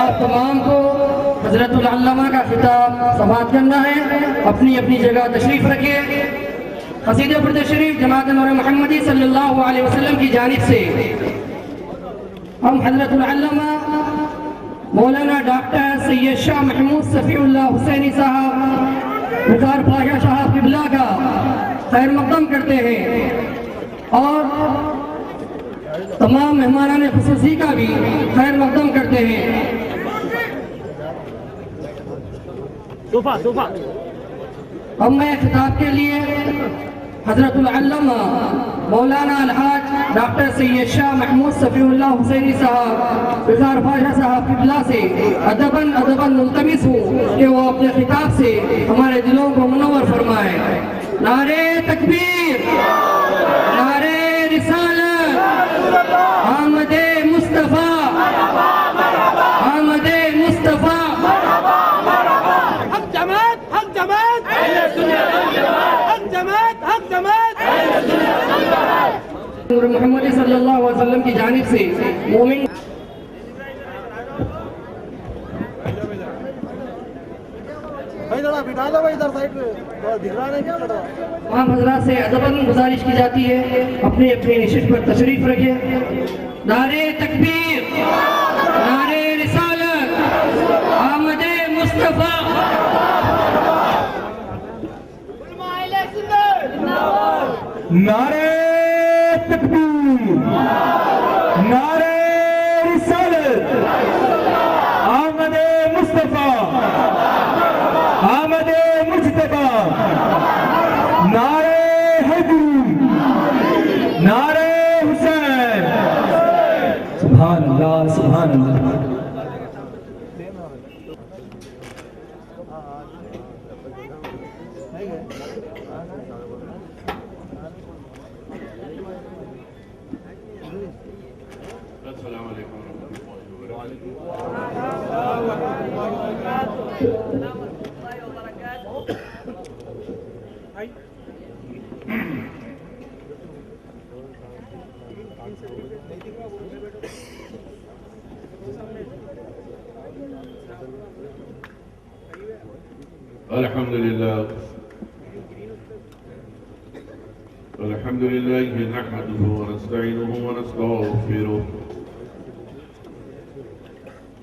آپ تمام کو حضرت العلامہ کا خطاب سماعت کرنا ہے. اپنی اپنی جگہ تشریف رکھیے. قصیدہ پر تشریف جماعت نور محمدی صلی اللہ علیہ وسلم کی جانب سے ہم حضرت العلامہ مولانا ڈاکٹر سید شاہ محمود صفی اللہ حسینی صاحب وقار پاشا صاحب قبلہ کا خیر مقدم کرتے ہیں اور تمام مہمانان خصوصی کا بھی خیر مقدم کرتے ہیں. اب میں خطاب کے لیے حضرت العلامہ مولانا الحاج ڈاکٹر سید شاہ محمود صفی اللہ حسینی صاحب وقار پاشا صاحب قبلہ سے ادباً ملتمس ہوں کہ وہ اپنے خطاب سے ہمارے دلوں کو منور فرمائے. نعرہ تکبیر، نعرہ رسالت، آمد مصطفیٰ، آمد مصطفیٰ. حق جماعت، حق جماعت، حق جماعت، حق جماعت. محمد صلی اللہ علیہ وسلم کی جانب سے مومن تمام حضرات سے ادباً گزارش کی جاتی ہے اپنی اپنی نشست پر تشریف رکھے. نعرہ تکبیر، نعرہ رسالت، آمد مصطفیٰ. نعرہ تکبیر، نعرہ رسالت، آمد مصطفیٰ، آمد مجتبی، نعرہ حیدری، نعرہ حسین. سبحان اللہ، سبحان اللہ. السلام علیکم ورحمۃ اللہ وبرکاتہ. الحمد لله نحمده ونستعينه ونستغفره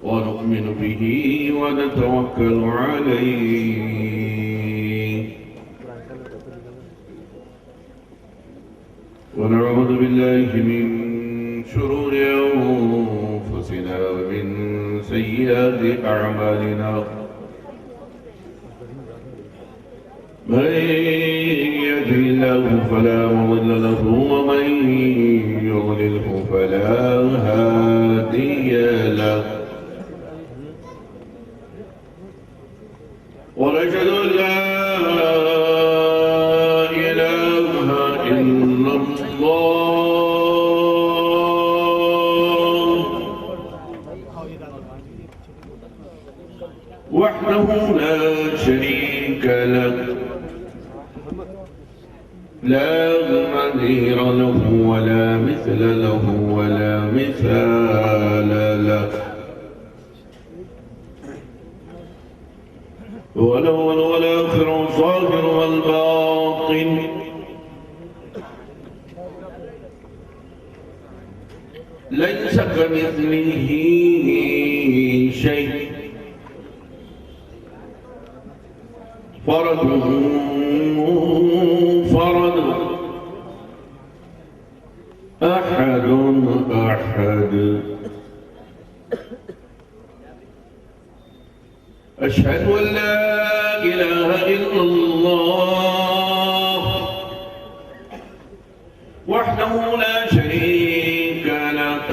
ونؤمن به ونتوكل عليه ونعوذ بالله من شرور أنفسنا ومن سيئات أعمالنا. من يهده الله فلا مضل له ومن يضلله فلا هادي له. ونشهد أن لا إله إلا الله وحده لا شريك له، لا نظير له ولا مثل له ولا مثال له. هو الأول والآخر والظاهر والباطن، ليس كمثله شيء. فرد فرد، أحد أحد. أشهد أن لا إله إلا الله وحده لا شريك له،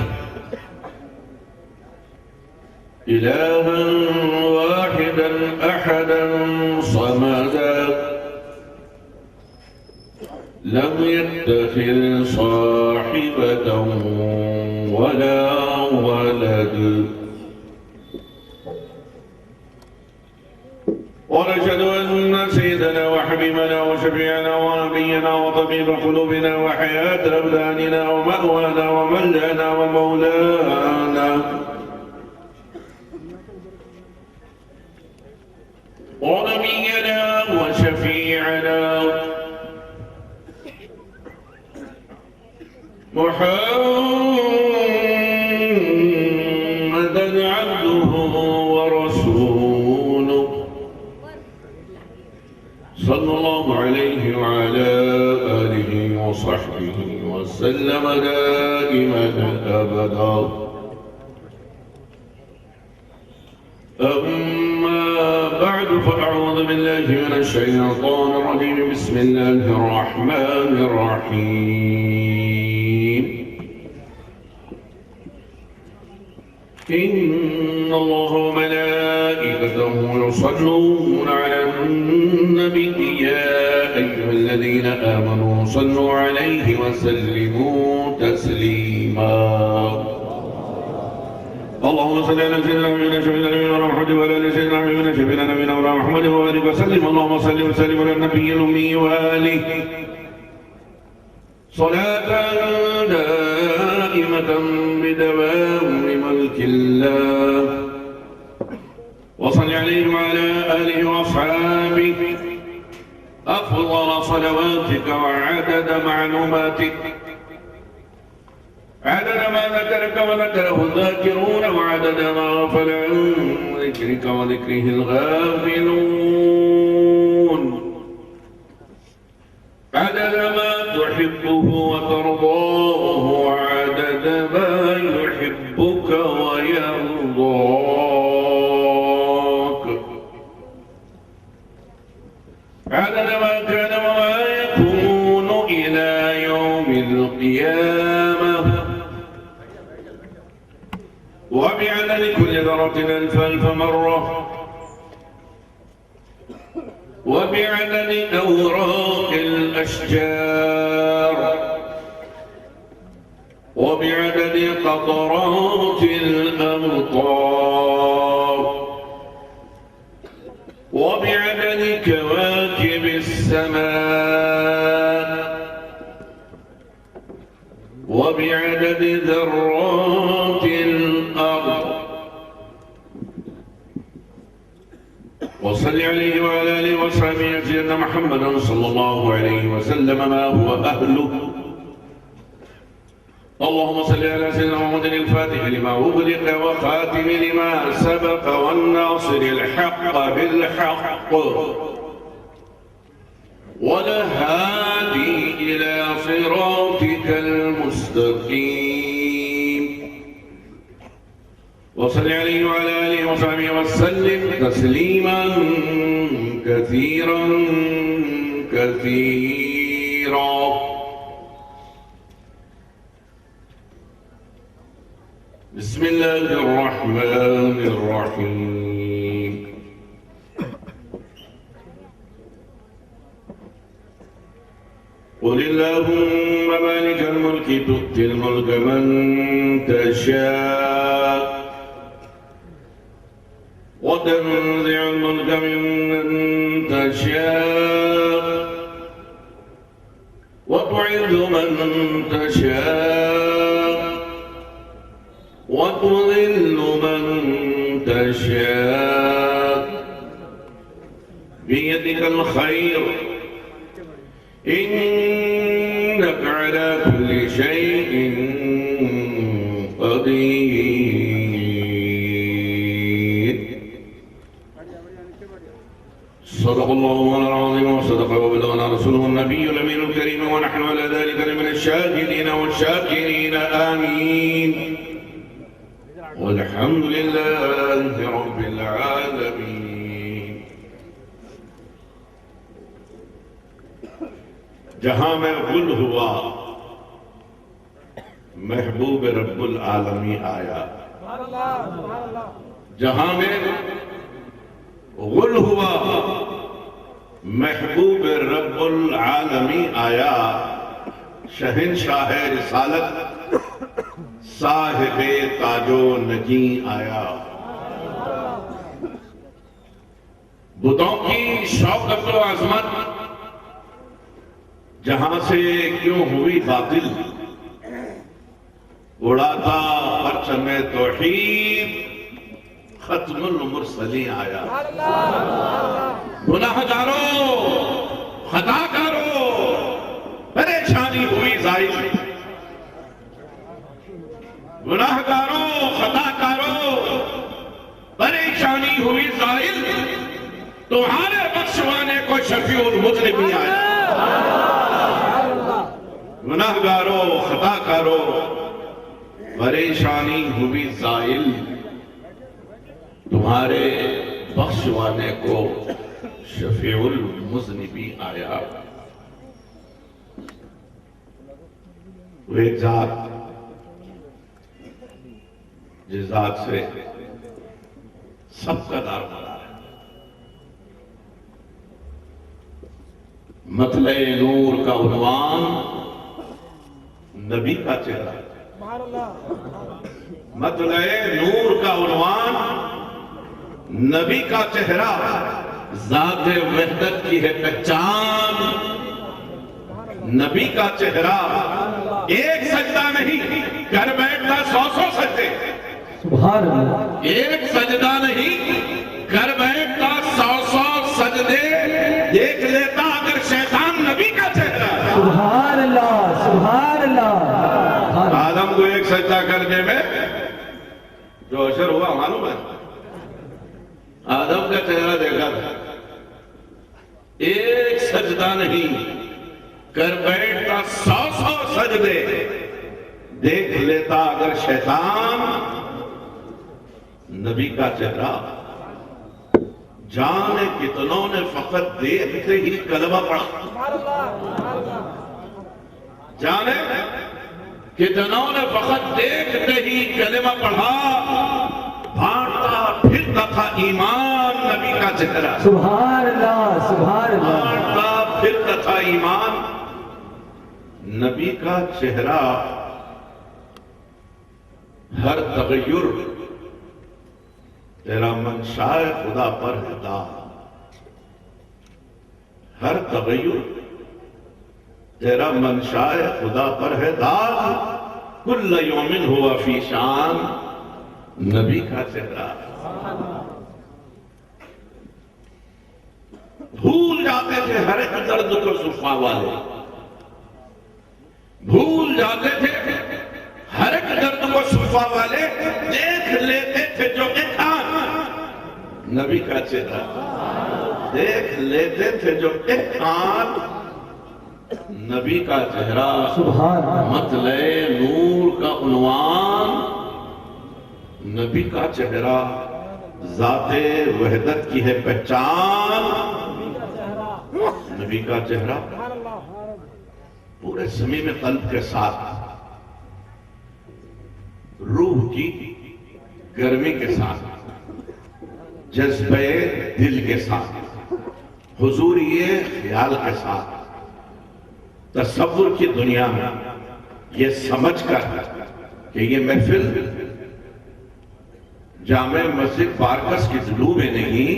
إلها واحدا أحدا صمدا، لم يتخذ صاحبة ولا ولد. ونشهد أن سيدنا وحبيبنا وشفيعنا ونبينا وطبيب قلوبنا وحياة أبداننا ومأوانا وملجأنا ومولانا ونبينا وشفيعنا محمدا عبده ورسوله صلى الله عليه وعلى آله وصحبه وسلم دائما أبدا. أما بعد فأعوذ بالله من الشيطان الرجيم. بسم الله الرحمن الرحيم. إن الله وملائكته يصلون على النبي يا أيها الذين آمنوا صلوا عليه وسلموا تسليما. اللهم صل على سيدنا محمد وعلى آل سيدنا محمد وآله وسلم. اللهم صل وسلم على النبي الأمي وآله صلاة دائمة بدوام ملك الله. وصل عليه وعلى آله وأصحابه أفضل صلواتك وعدد معلوماتك، عدد ما ذكرك وذكره الذاكرون، وعدد ما غفل عن ذكرك وذكره الغافلون، عدد ما تحبه وترضاه، وعدد ما يحبك ويرضاك، عدد ما كان وما يكون إلى يوم القيامة، وبعدد كل ذرة ألف مرة، وبعدد أوراق الأشجار، وبعدد قطرات الأمطار، وبعدد كواكب السماء، وبعدد ذرات الأرض. وصل عليه وعلى آله وصحبه سيدنا محمدا صلى الله عليه وسلم ما هو أهله. اللهم صل على سيدنا محمد الفاتح لما أغلق وخاتم لما سبق والناصر الحق بالحق والهادي إلى صراطك المستقيم. وصل عليه وعلى آله وصحبه وسلم تسليما كثيرا كثيرا. بسم الله الرحمن الرحيم. قل اللهم مالك الملك تؤتي الملك من تشاء وتنزع الملك ممن تشاء وتعز من تشاء وتذل من تشاء بيدك الخير إنك على كل شيء قدير. صدق الله العظيم وصدق وبلغنا رسوله النبي الأمين الكريم، ونحن على ذلك لمن الشاهدين والشاكرين. آمين. والحمد لله رب العالمين. جہاں میں غل ہوا محبوب رب العالمی آیا. جہاں میں غل ہوا محبوب رب العالمی آیا. شہنشاہ رسالت صاحب تاج و نگیں آیا. بتوں کی شوکت و عظمت جہاں سے کیوں ہوئی باطل، اڑاتا پرچم توحید ختم المرسلین آیا. گناہگاروں، خطا کاروں، پریشانی ہوئی زائل. گناہگاروں، خطا کاروں، پریشانی ہوئی زائل. تمہارے بخشوانے کو شفیع المذنبین آیا. گناہگاروں، خطا کاروں، پریشانی ہوئی زائل. تمہارے بخشوانے کو شفیع المذنبین آیا. وہ ایک ذات جس ذات سے سب کا دار مدار ہے. مطلع نور کا عنوان نبی کا چہرہ. مطلع نور کا عنوان نبی کا چہرہ. ذات وحدت کی ہے پہچان نبی کا چہرہ. ایک سجدہ نہیں کر بیٹھتا 100 سجدے. سبحان اللہ. ایک سجدہ نہیں کر بیٹھتا 100 سجدے. دیکھ لیتا اگر شیطان نبی کا چہرہ. سبحان اللہ. سبحان اللہ. آدم کو ایک سجدہ کرنے میں جو اشر ہوا معلوم ہے. آدم کا چہرہ دیکھا تھا. ایک سجدہ نہیں کر بیٹھتا 100 سجدے. دیکھ لیتا اگر شیطان نبی کا چہرہ. جانے کتنوں نے فقط دیکھتے ہی کلمہ پڑھا. جانے کتنوں نے فقط دیکھتے ہی کلمہ پڑھا. بھانٹتا پھرتا تھا ایمان نبی کا چہرہ. سبحان اللہ. سبحان اللہ. بھانٹتا پھرتا تھا ایمان نبی کا چہرہ. ہر تغیر تیرا منشاء خدا پر ہے دار. ہر تغیر تیرا منشاء خدا پر ہے دار. کل یوم ہوا فی شان نبی کا چہرہ. بھول جاتے تھے ہر ایک درد کو صفا والے. بھول جاتے تھے ہر ایک درد کو صفا والے. دیکھ لیتے تھے جو ایک آن نبی کا چہرہ. دیکھ لیتے تھے جو ایک آن نبی کا چہرہ. سبحان اللہ. مطلع نور کا عنوان نبی کا چہرہ. ذات وحدت کی ہے پہچان نبی کا چہرہ. پورے صمیم قلب کے ساتھ روح کی گرمی کے ساتھ جذبہ دل کے ساتھ حضوری خیال کے ساتھ تصور کی دنیا میں یہ سمجھ کر کہ یہ محفل جامع مسجد بارکس کی دلو میں نہیں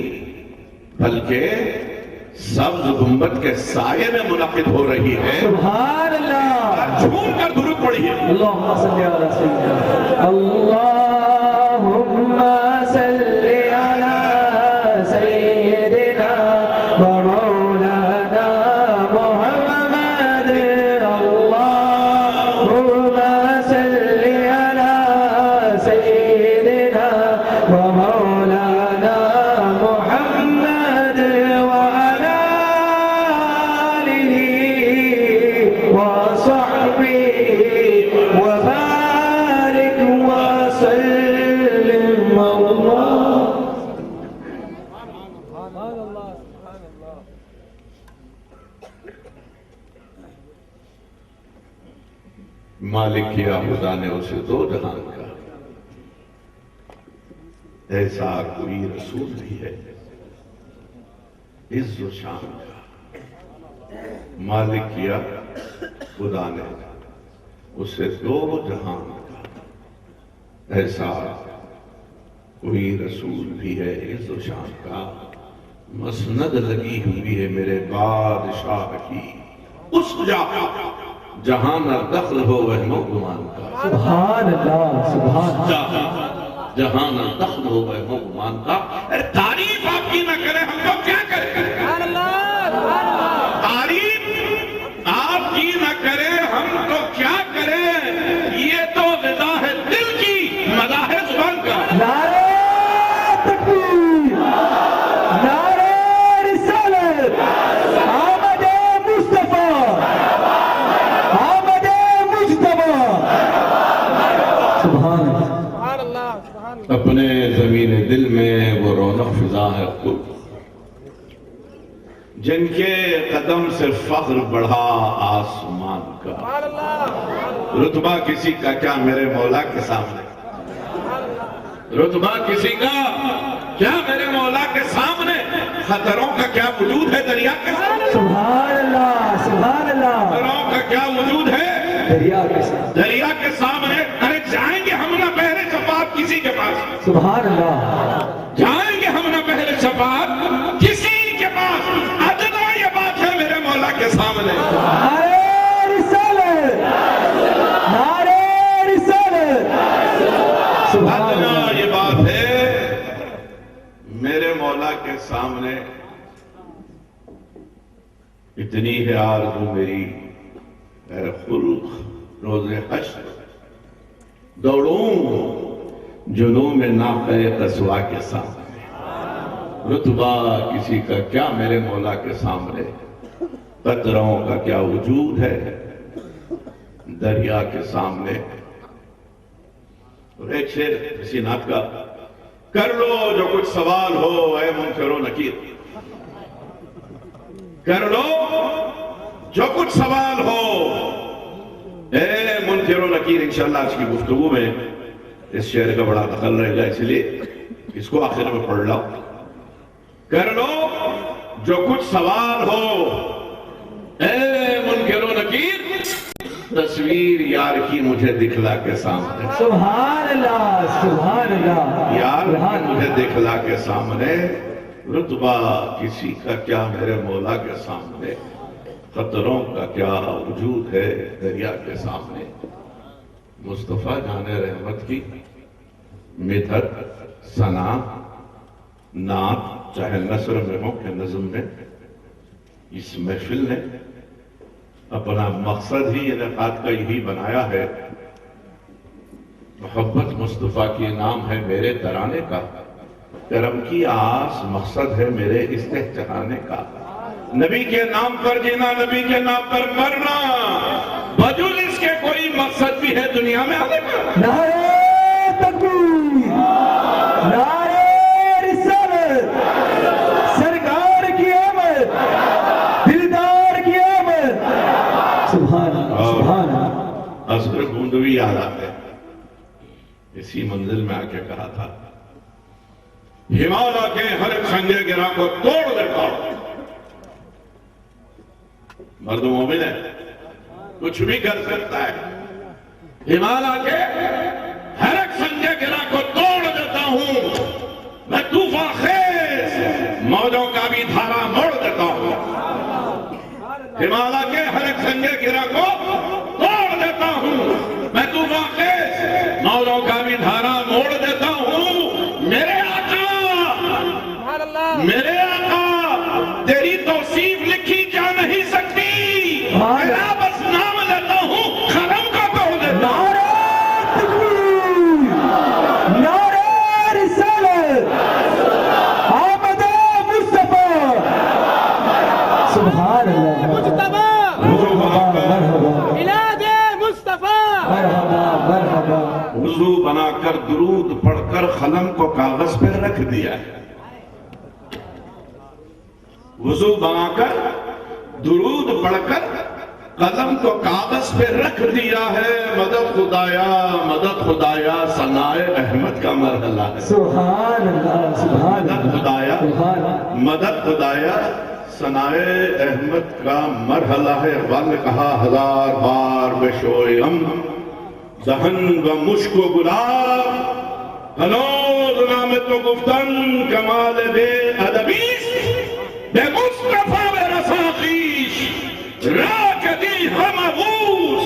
بلکہ سبز گنبد کے سائے میں منعقد ہو رہی ہے. سبحان اللہ. جھوم کر درود پڑھیے. اللہم صلی علی سیدنا. اللہم صلی علی سیدنا و مولانا محمد. اللہم صلی علی سیدنا و مولانا محمد وعلى آلہ وصحبہ وبارک وسلم. مالک کیا خدا نے اسے دو جہان کا. ایسا کوئی رسول نہیں ہے عز و شان کا. مالک کیا خدا نے اسے دو جہان کا. ایسا کوئی رسول بھی ہے عز و شان کا. مسند لگی ہوئی ہے میرے بادشاہ کی اس جا جہاں نہ دخل ہو وہم و گمان کا. سبحان اللہ. سبحان اللہ. جہاں جہان دخل ہو گئے ہوں گمان کا. تعریف آپ کی نہ کرے ہم تو کیا کریں؟ سبحان اللہ سبحان اللہ. تعریف آپ کی نہ کرے ہم تو کیا کریں؟ یہ تو غذا ہے دل کی، مزہ ہے زبان کا. نعرہ تکبیر، نعرہ رسالت، آمد مصطفیٰ، آمد مجتبیٰ. سبحان اللہ. سبحان اللہ سبحان اللہ. اپنے زمین دل میں وہ رونق فضا ہے خود، جن کے قدم سے فخر بڑھا آسمان کا. سبحان اللہ. رتبہ کسی کا کیا میرے مولا کے سامنے، رتبہ کسی کا کیا میرے مولا کے سامنے، خطروں کا کیا وجود ہے دریا کے سامنے، سبحان اللہ سبحان اللہ. خطروں کا کیا وجود ہے دریا کے ساتھ. دریا کے سامنے. ارے جائیں گے ہم نہ بحر شفاعت کسی کے پاس، سبحان اللہ. جائیں گے ہم نہ بحر شفاعت کسی کے پاس. ادنا یہ بات ہے میرے مولا کے سامنے. نعرہ رسالت، نعرہ رسالت. سبحان ادنا اللہ. یہ بات ہے میرے مولا کے سامنے. اتنی ہے آرزو میری اے خلق روز حشر، دوڑوں جنوں میں ناقہ قصوا کے سامنے. رتبہ کسی کا کیا میرے مولا کے سامنے، قطروں کا کیا وجود ہے دریا کے سامنے. اور ایک شعر اسی نعت کا، کر لو جو کچھ سوال ہو اے منکر و نکیر، کر لو جو کچھ سوال ہو اے منکر و نکیر. انشاءاللہ آج کی گفتگو میں اس شعر کا بڑا دخل رہے گا، اس لیے اس کو آخر میں پڑھ لاؤ. کر لو جو کچھ سوال ہو اے منکر و نکیر، تصویر یار کی مجھے دکھلا کے سامنے. سبحان اللہ سبحان اللہ. یار کی مجھے دکھلا کے سامنے. رتبہ کسی کا کیا میرے مولا کے سامنے، خطروں کا کیا وجود ہے دریا کے سامنے. مصطفیٰ جان رحمت کی مدحت، ثنا، نعت، چاہے نثر میں ہو کہ نظم میں، اس محفل نے اپنا مقصد ہی انعقاد کا یہی بنایا ہے. محبت مصطفیٰ کی نام ہے میرے ترانے کا، کرم کی آس مقصد ہے میرے استحجانے کا. نبی کے نام پر جینا، نبی کے نام پر مرنا، بجز اس کے کوئی مقصد بھی ہے دنیا میں آنے کا. نعرہ تکبیر، نعرہ رسالت، سرکار کی آمد، دلدار کی آمد. سبحان اللہ سبحان اللہ. اصغر گوندوی یاد آتے ہیں، اسی منزل میں آ کے کہا تھا، ہمالیہ کے ہر ایک سنگے گرا کو توڑ دیتا ہوں. مرد مومن ہے، کچھ بھی کر سکتا ہے. ہمالیہ کے ہر ایک سنگے گرا کو توڑ دیتا ہوں، میں طوفان خیز موجوں کا بھی دھارا موڑ دیتا ہوں. ہمالیہ کے ہر ایک سنگے گرا کو توڑ دیتا ہوں، میں طوفان خیز موجوں کا بھی دھارا موڑ دیتا ہوں. میرے آقا، سبحان اللہ. میرے آقا، تیری توصیف لکھی جا نہیں سکتی، میں بس نام لیتا ہوں، قلم کا توڑ دیتا ہوں. نعرہ تکبیر، نعرہ رسالت، آمد مصطفیٰ. سبحان اللہ. مجتبیٰ، مرحبا میلاد مصطفیٰ. مرحبا مرحبا. وضو بنا کر درود پڑھ کر قلم کو کاغذ پہ رکھ دیا ہے. وضو بنا کر درود پڑھ کر قلم کو کاغذ پہ رکھ دیا ہے. مدد خدایا ثنائے احمد کا مرحلہ ہے. سبحان اللہ سبحان مدد اللہ. خدایا، سبحان اللہ. مدد خدایا ثنائے احمد کا مرحلہ ہے. اقبال نے کہا، ہزار بار بے شوئے غم، دہن و مشک و گلاب، ہنوز نام تو گفتن کمال بے ادبیس، بے مصطفیٰ بے رساخیش راک دی ہم ابوس،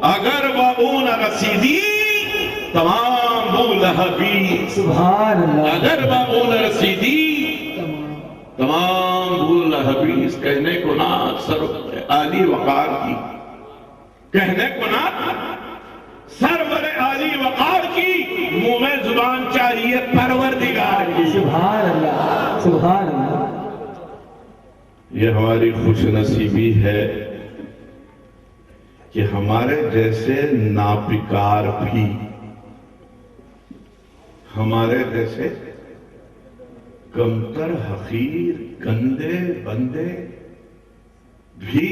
اگر وہ اون رسیدی تمام ابو لہبی سبحان اللہ اگر معمول رسیدی تمام ابو لہبی اس کہنے کو نہ سر عالی وقار کی کہنے کو نہ سرور عالی وقار کی منہ میں زبان چاہیے پروردگار کی سبحان اللہ سبحان اللہ یہ ہماری خوش نصیبی ہے کہ ہمارے جیسے ناپکار بھی ہمارے جیسے کمتر حقیر گندے بندے بھی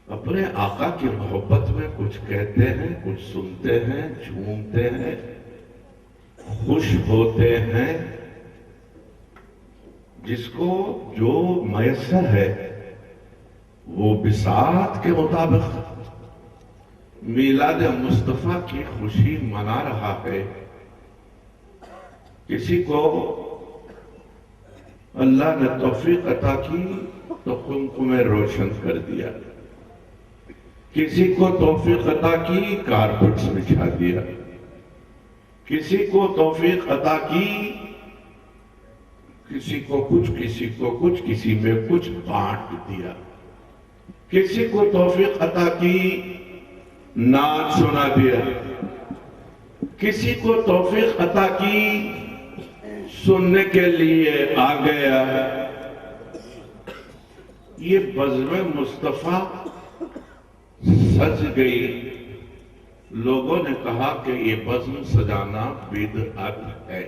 اپنے آقا کی محبت میں کچھ کہتے ہیں کچھ سنتے ہیں جھومتے ہیں خوش ہوتے ہیں جس کو جو میسر ہے وہ بساط کے مطابق میلاد مصطفیٰ کی خوشی منا رہا ہے کسی کو اللہ نے توفیق عطا کی تو قمقمے روشن کر دیا کسی کو توفیق عطا کی کارپٹس بچھا دیا کسی کو توفیق عطا کی کسی کو کچھ کسی میں کچھ بانٹ دیا کسی کو توفیق عطا کی نعت سنا دیا کسی کو توفیق عطا کی سننے کے لیے آ گیا یہ بزم مصطفیٰ سج گئی لوگوں نے کہا کہ یہ بزم سجانا بدعت ہے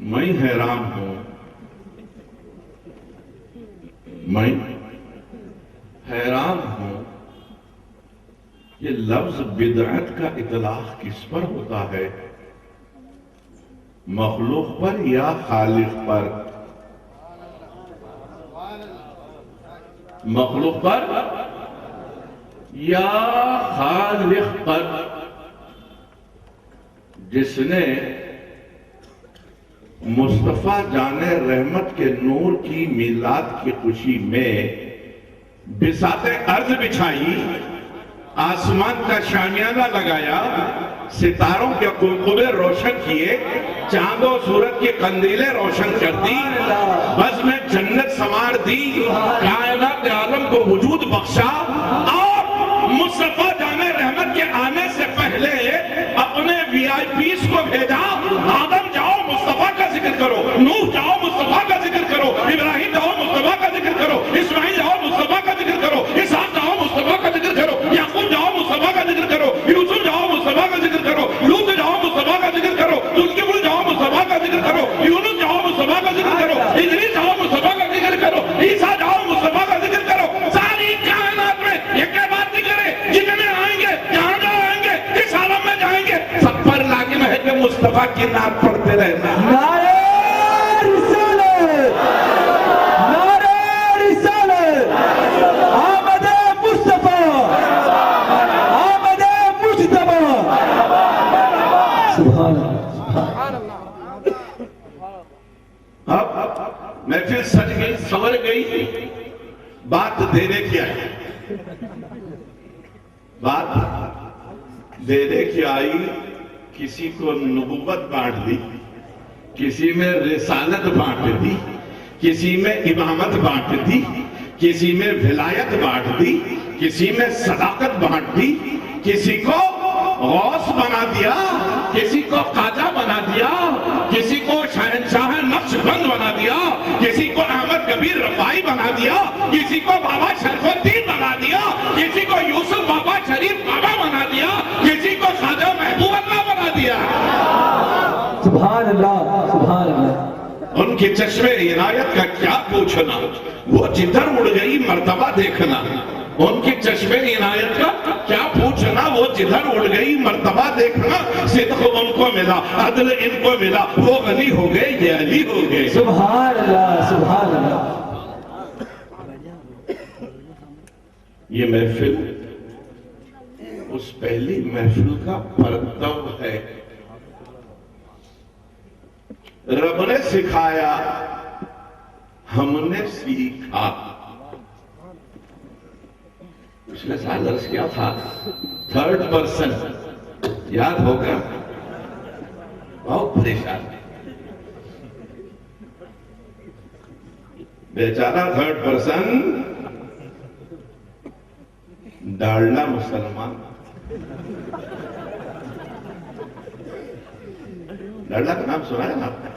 میں حیران ہوں یہ لفظ بدعت کا اطلاق کس پر ہوتا ہے مخلوق پر یا خالق پر مخلوق پر یا خالق پر جس نے مصطفیٰ جان رحمت کے نور کی میلاد کی خوشی میں بساط ارض بچھائی آسمان کا شامیانہ لگایا ستاروں کے قمقمے روشن کیے چاند و سورج کی قندیلیں روشن کر دی بس میں جنت سنوار دی کائنات عالم کو وجود بخشا اور مصطفیٰ جان رحمت کے آنے سے پہلے اپنے وی آئی پیز کو بھیجا آدم جاؤ مصطفیٰ کا ذکر کرو نوح جاؤ مصطفیٰ کا ذکر کرو ابراہیم جاؤ مصطفیٰ کا ذکر کرو اسماعیل جاؤ مصطفیٰ کا ذکر کرو اسحاق جاؤ مصطفیٰ کا ذکر کرو یعقوب جاؤ مصطفیٰ کا ذکر کرو یوسف جاؤ مصطفیٰ کا ذکر کرو لوط جاؤ مصطفیٰ کا ذکر کرو ذوالکفل جاؤ مصطفیٰ کا ذکر کرو یونس جاؤ مصطفیٰ کا ذکر کرو ادریس جاؤ مصطفیٰ کا ذکر کرو عیسیٰ جاؤ مصطفیٰ کا ذکر کرو ساری کائنات میں یہ کیا بات ذکر ہے جتنے آئیں گے جہاں جہاں آئیں گے کس عالم میں جائیں گے سب پر لازم ہے کہ مصطفیٰ کی نعت پڑھتے رہنا نعرہ رسالت نعرہ رسالت آمد مصطفیٰ آمد مجتبیٰ سبحان اللہ اب محفل سج گئی سنور گئی بات دینے کی آئی بات دینے کی آئی کسی کو نبوت بانٹ دی کسی میں رسالت بانٹ دی کسی میں امامت بانٹ دی کسی میں ولایت بانٹ دی کسی میں صداقت بانٹ دی کسی کو غوث بنا دیا کسی کو خواجہ بنا دیا کسی کو شہنشاہ نقش بند بنا دیا کسی کو احمد کبیر رفاعی بنا دیا کسی کو بابا شرف الدین بنا دیا کسی کو یوسف بابا شریف بابا بنا دیا کسی کو خواجہ محبوب اللہ بنا دیا سبحان اللہ سبحان اللہ ان کے چشمے عنایت کا کیا پوچھنا وہ جدھر اڑ گئی مرتبہ دیکھنا ان کے چشمے عنایت کا کیا پوچھنا وہ جدھر اڑ گئی مرتبہ دیکھنا صدق ان کو ملا عدل ان کو ملا وہ غنی ہو گئے یہ علی ہو گئے سبحان اللہ سبحان اللہ یہ محفل اس پہلی محفل کا پرتو ہے رب نے سکھایا ہم نے سیکھا پچھلے سال عرض کیا تھا 3rd person یاد ہوگا، بہت پریشان بیچارہ 3rd person ڈالڈا مسلمان. ڈالڈا کا نام سنا ہے نا آپ نے؟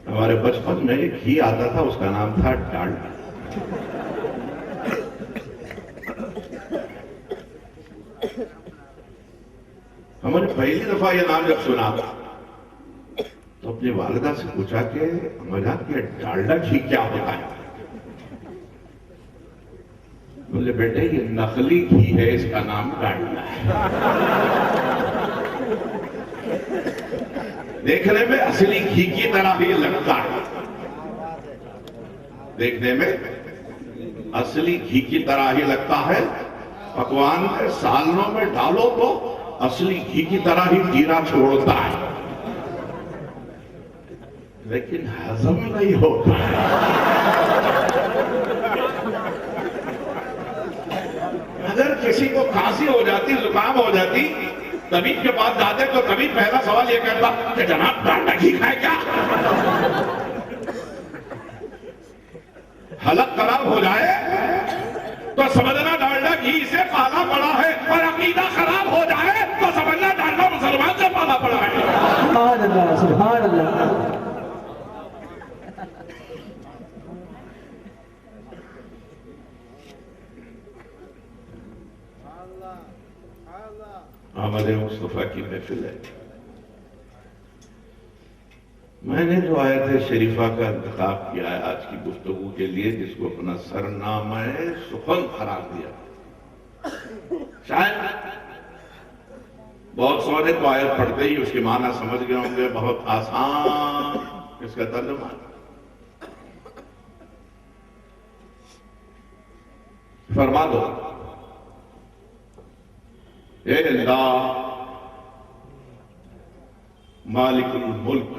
ہمارے بچپن میں ایک گھی آتا تھا، اس کا نام تھا ڈالڈا. ہم نے پہلی دفعہ یہ نام جب سنا تو اپنی والدہ سے پوچھا کہ اما جان کہ ڈالڈا گھی کیا ہوتا ہے؟ بولے بیٹے یہ نقلی گھی ہے، اس کا نام ڈالڈا ہے. دیکھنے میں اصلی گھی کی طرح ہی لگتا ہے، دیکھنے میں اصلی گھی کی طرح ہی لگتا ہے. پکوان میں سالنوں میں ڈالو تو اصلی گھی کی طرح ہی تیرا چھوڑتا ہے، لیکن ہضم نہیں ہوتا ہے. اگر کسی کو کھانسی ہو جاتی، زکام ہو جاتی، طبیب کے پاس جاتے تو طبیب پہلا سوال یہ کرتا کہ جناب ڈالڈا گھی کھائے کیا؟ حلق خراب ہو جائے تو سمجھنا ڈالڈا گھی سے پالا پڑا ہے، اور عقیدہ خراب ہو جائے تو سمجھنا ڈالڈا مسلمان سے پالا پڑا ہے. سبحان اللہ سبحان اللہ. آمد مصطفیٰ کی محفل ہے. میں نے جو آیت شریفہ کا انتخاب کیا ہے آج کی گفتگو کے لیے، جس کو اپنا سرنامہ سخن قرار دیا، شاید بہت سارے تو آیت پڑھتے ہی اس کے معنی سمجھ گئے ہوں گے. بہت آسان اس کا ترجمہ. فرما دو اے اللہ مالک الملک،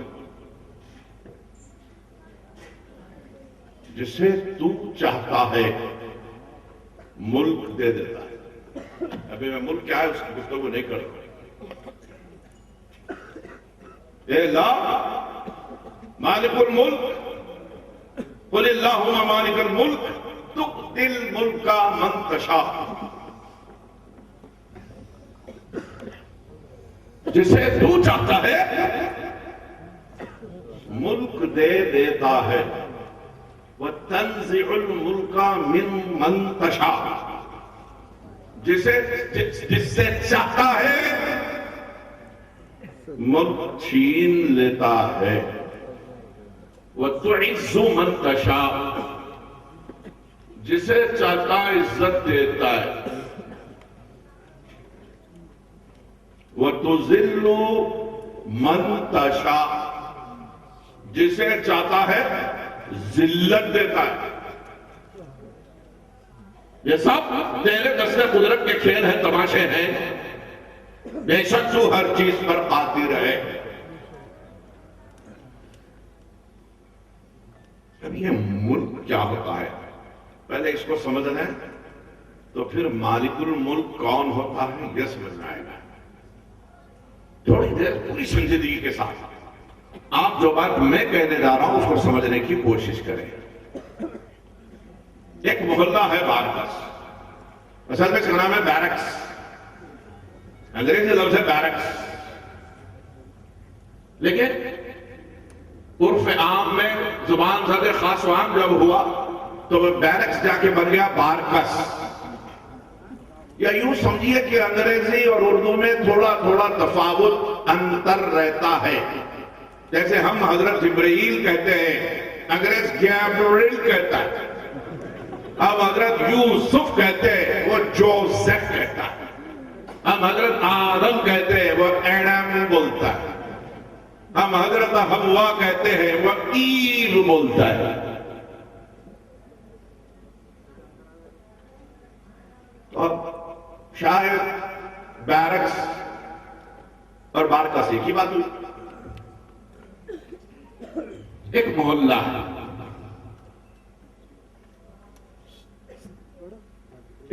جسے تو چاہتا ہے ملک دے دیتا ہے. ابھی میں ملک کیا ہے اس کی گفتگو نہیں کروں. اے اللہ مالک الملک، قل اللہم مالک الملک تؤتی الملک من تشاء، جسے تو چاہتا ہے ملک دے دیتا ہے. وَتَنزِعُ الْمُلْكَ مِن تَشَاءُ، جس سے چاہتا ہے ملک چھین لیتا ہے. وَتُعِزُّ مَن تَشَاءُ، جسے چاہتا عزت دیتا ہے. وَتُذِلُّ مَن تَشَاءُ، جسے چاہتا ہے ذلت دیتا ہے. یہ سب تیرے دست قدرت کے کھیل ہیں، تماشے ہیں. بے شک تو ہر چیز پر قادر ہے. اب یہ ملک کیا ہوتا ہے پہلے اس کو سمجھنا ہے، تو پھر مالک الملک کون ہوتا ہے یہ سمجھنا آئے گا. تھوڑی دیر پوری سنجیدگی کے ساتھ آپ جو بات میں کہنے جا رہا ہوں اس کو سمجھنے کی کوشش کریں. ایک محلہ ہے بارکس، اصل میں اس کا نام ہے بیرکس، انگریزی لفظ ہے بیرکس، لیکن عرف عام میں زبان زد خاص و عام جب ہوا تو وہ بیرکس جا کے بن گیا بارکس. یا یوں سمجھیے کہ انگریزی اور اردو میں تھوڑا تھوڑا تفاوت انتر رہتا ہے. جیسے ہم حضرت جبرائیل کہتے ہیں، انگریز گیبریل کہتا ہے. ہم حضرت یوسف کہتے ہیں، وہ جوزف کہتا ہے. ہم حضرت آدم کہتے ہیں، وہ ایڈم بولتا ہے. ہم حضرت حوا کہتے ہیں، وہ ایو بولتا ہے. اور شاید بیرکس اور بارکس ایک ہی بات ہوئی. ایک محلہ ہے،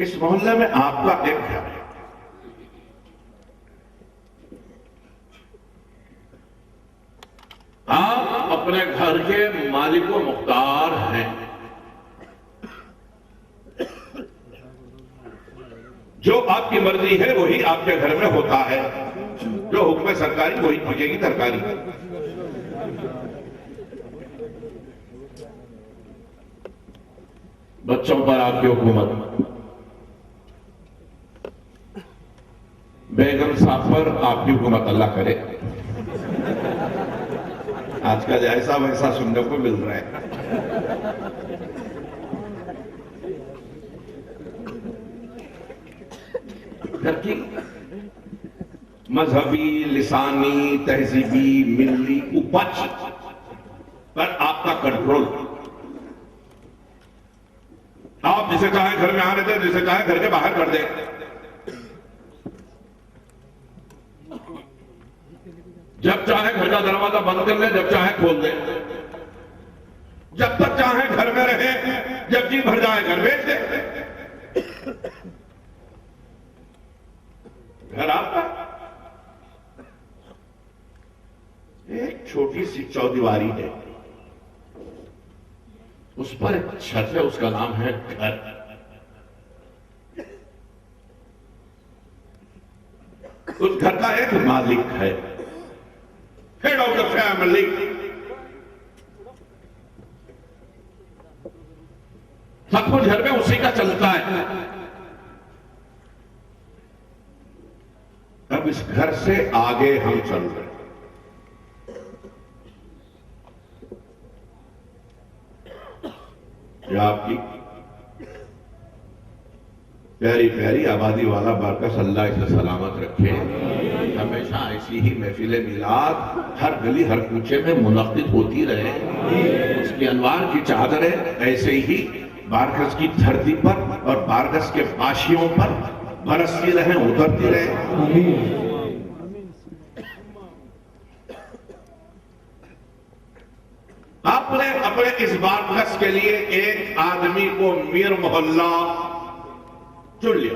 اس محلے میں آپ کا ایک گھر ہے. اپنے گھر کے مالک و مختار ہیں. جو آپ کی مرضی ہے وہی آپ کے گھر میں ہوتا ہے. جو حکم سرکاری وہی پکے گی ترکاری. بچوں پر آپ کی حکومت، بیگم صاحب پر آپ کی حکومت اللہ کرے. آج کل ایسا ویسا سننے کو مل رہا ہے. گھر کی مذہبی، لسانی، تہذیبی، ملی اپج پر آپ کا کنٹرول. آپ جسے چاہیں گھر میں آنے دیں، جسے چاہیں گھر کے باہر کر دیں. جب چاہیں گھر کا دروازہ بند کر لیں، جب چاہیں کھول دیں. جب تک چاہیں گھر میں رہیں، جب جی بھر جائے گھر بیچ دیں. گھر آپ کا ایک چھوٹی سی چودیواری ہے، اس پر ایک چھت ہے، اس کا نام ہے گھر. اس گھر کا ایک مالک ہے، ہیڈ آف دا فیملی. سب کچھ گھر میں اسی کا چلتا ہے. اب اس گھر سے آگے ہم چل رہے ہیں. یہ آپ کی پیاری پیاری آبادی والا بارکس اللہ اسے سلامت رکھے. ہمیشہ ایسی ہی محفل میلاد ہر گلی ہر کوچے میں منعقد ہوتی رہے. اس کی انوار کی چادریں ایسے ہی بارکس کی دھرتی پر اور بارکس کے پاشیوں پر برستی رہیں، اترتی رہیں. آپ نے اپنے اس بارکس کے لیے ایک آدمی کو میر محلہ چن لیا.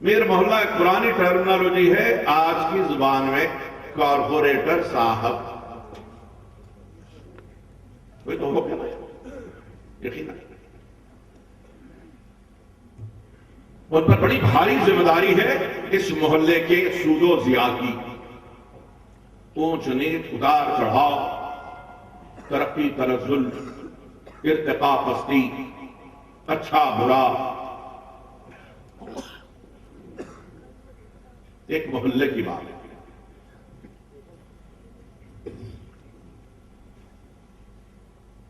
میر محلہ ایک پرانی ٹرمنالوجی ہے، آج کی زبان میں کارپوریٹر صاحب. کوئی تو ہو گیا یقین. ان پر بڑی بھاری ذمہ داری ہے اس محلے کے سود و ضیاع کی. اونچ نیچ، اتار چڑھاؤ، ترقی تنزل، ارتقاء پستی، اچھا برا، ایک محلے کی بات ہے.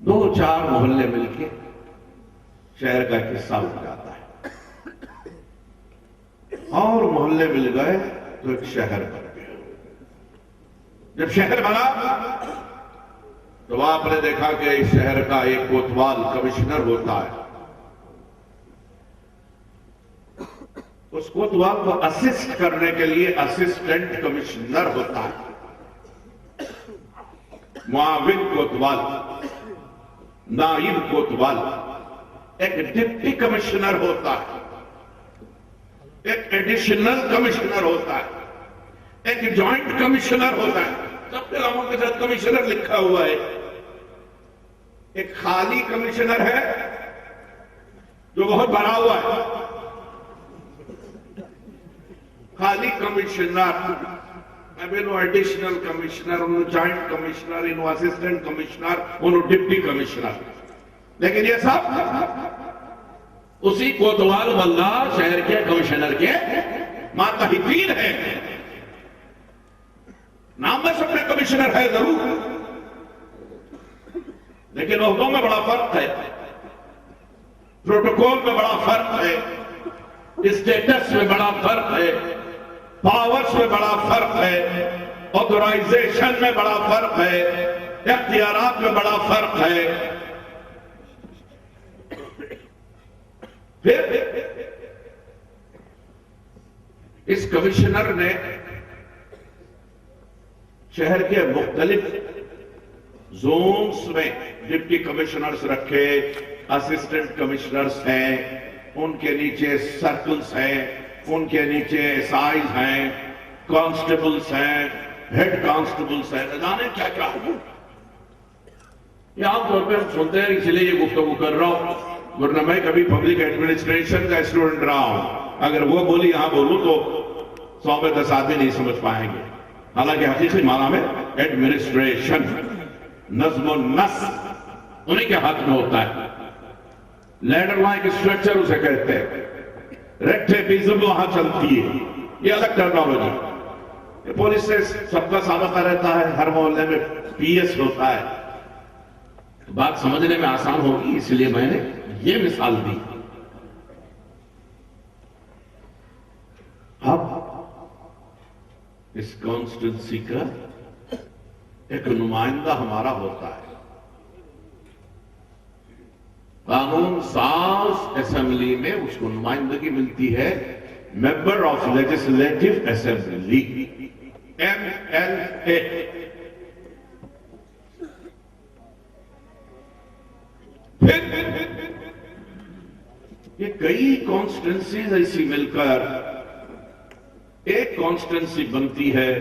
دو چار محلے مل کے شہر کا ایک حصہ بن جاتا ہے، اور محلے مل گئے تو ایک شہر بن گیا. جب شہر بنا تو آپ نے دیکھا کہ اس شہر کا ایک کوتوال کمشنر ہوتا ہے. اس کوتوال کو اسسٹ کرنے کے لیے اسسٹنٹ کمشنر ہوتا ہے. معاون کوتوال، نائب کوتوال، ایک ڈپٹی کمشنر ہوتا ہے، ایک ایڈیشنل کمشنر ہوتا ہے، ایک جوائنٹ کمشنر ہوتا ہے. سب کے ناموں کے ساتھ کمشنر لکھا ہوا ہے. ایک خالی کمشنر ہے جو بہت بڑا ہوا ہے. خالی commissioner, additional commissioner, joint commissioner, assistant commissioner, deputy commissioner. لیکن یہ سب اسی کوتوال واللہ شہر کے کمشنر کے ماتحتین ہیں. نام میں سب میں کمشنر ہے ضرور، لیکن عہدوں میں بڑا فرق ہے، پروٹوکول میں بڑا فرق ہے، اسٹیٹس میں بڑا فرق ہے، پاورز میں بڑا فرق ہے، آتھورائزیشن میں بڑا فرق ہے، اختیارات میں بڑا فرق ہے. پھر اس کمشنر نے شہر کے مختلف زونز میں ڈپٹی کمشنرز رکھے، اسسٹنٹ کمشنرز ہیں، ان کے نیچے سرکلز ہیں، ان کے نیچے ایس آئیز ہیں، کانسٹیبلز ہیں، ہیڈ کانسٹیبلز ہیں، نہ جانے کیا کیا ہے. یہ عام طور پہ ہم سنتے ہیں، اس لیے یہ گفتگو کر رہا ہوں، ورنہ میں کبھی پبلک ایڈمنسٹریشن کا اسٹوڈنٹ رہا ہوں. اگر وہ بولی یہاں بولوں تو 100 میں 10 آدمی نہیں سمجھ پائیں گے. حالانکہ حقیقی معنی میں ایڈمنسٹریشن، نظم و نسق انہی کے ہاتھ میں ہوتا ہے. لیڈر لائک اسٹرکچر اسے کہتے ہیں، ریکٹیبزم وہاں چلتی ہے. یہ الگ ٹرمینالوجی. پولیس سے سب کا سابقہ رہتا ہے، ہر محلے میں پی ایس ہوتا ہے. بات سمجھنے میں آسان ہوگی اس لیے میں نے یہ مثال دی. اب اس کانسٹیٹوئنسی کا ایک نمائندہ ہمارا ہوتا ہے. قانون ساز اسمبلی میں اس کو نمائندگی ملتی ہے member of legislative assembly, MLA. پھر یہ کئی کانسٹیٹوئنسیز ایسی مل کر ایک کانسٹیٹوئنسی بنتی ہے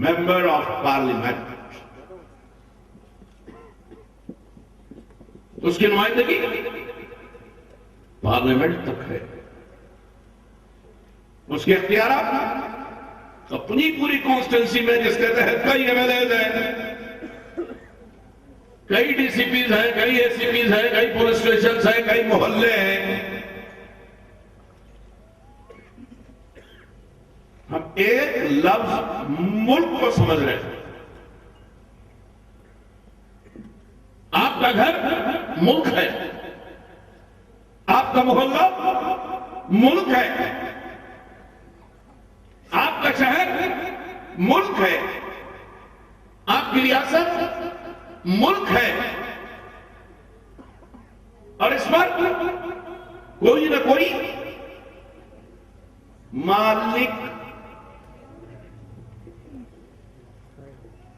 ممبر آف پارلیمنٹ. اس کی نمائندگی پارلیمنٹ تک ہے. اس کے اختیارات اپنی پوری کانسٹیٹوئنسی میں، جس کے تحت کئی MLAs ہیں، کئی ڈی سی پیز ہیں، کئی اے سی پیز ہیں، کئی پولیس اسٹیشنز ہیں، کئی محلے ہیں. ہم ایک لفظ ملک کو سمجھ رہے ہیں. آپ کا گھر ملک ہے، آپ کا محلہ ملک ہے، آپ کا شہر ملک ہے، آپ کی ریاست ملک ہے. اور اس پر کوئی نہ کوئی مالک،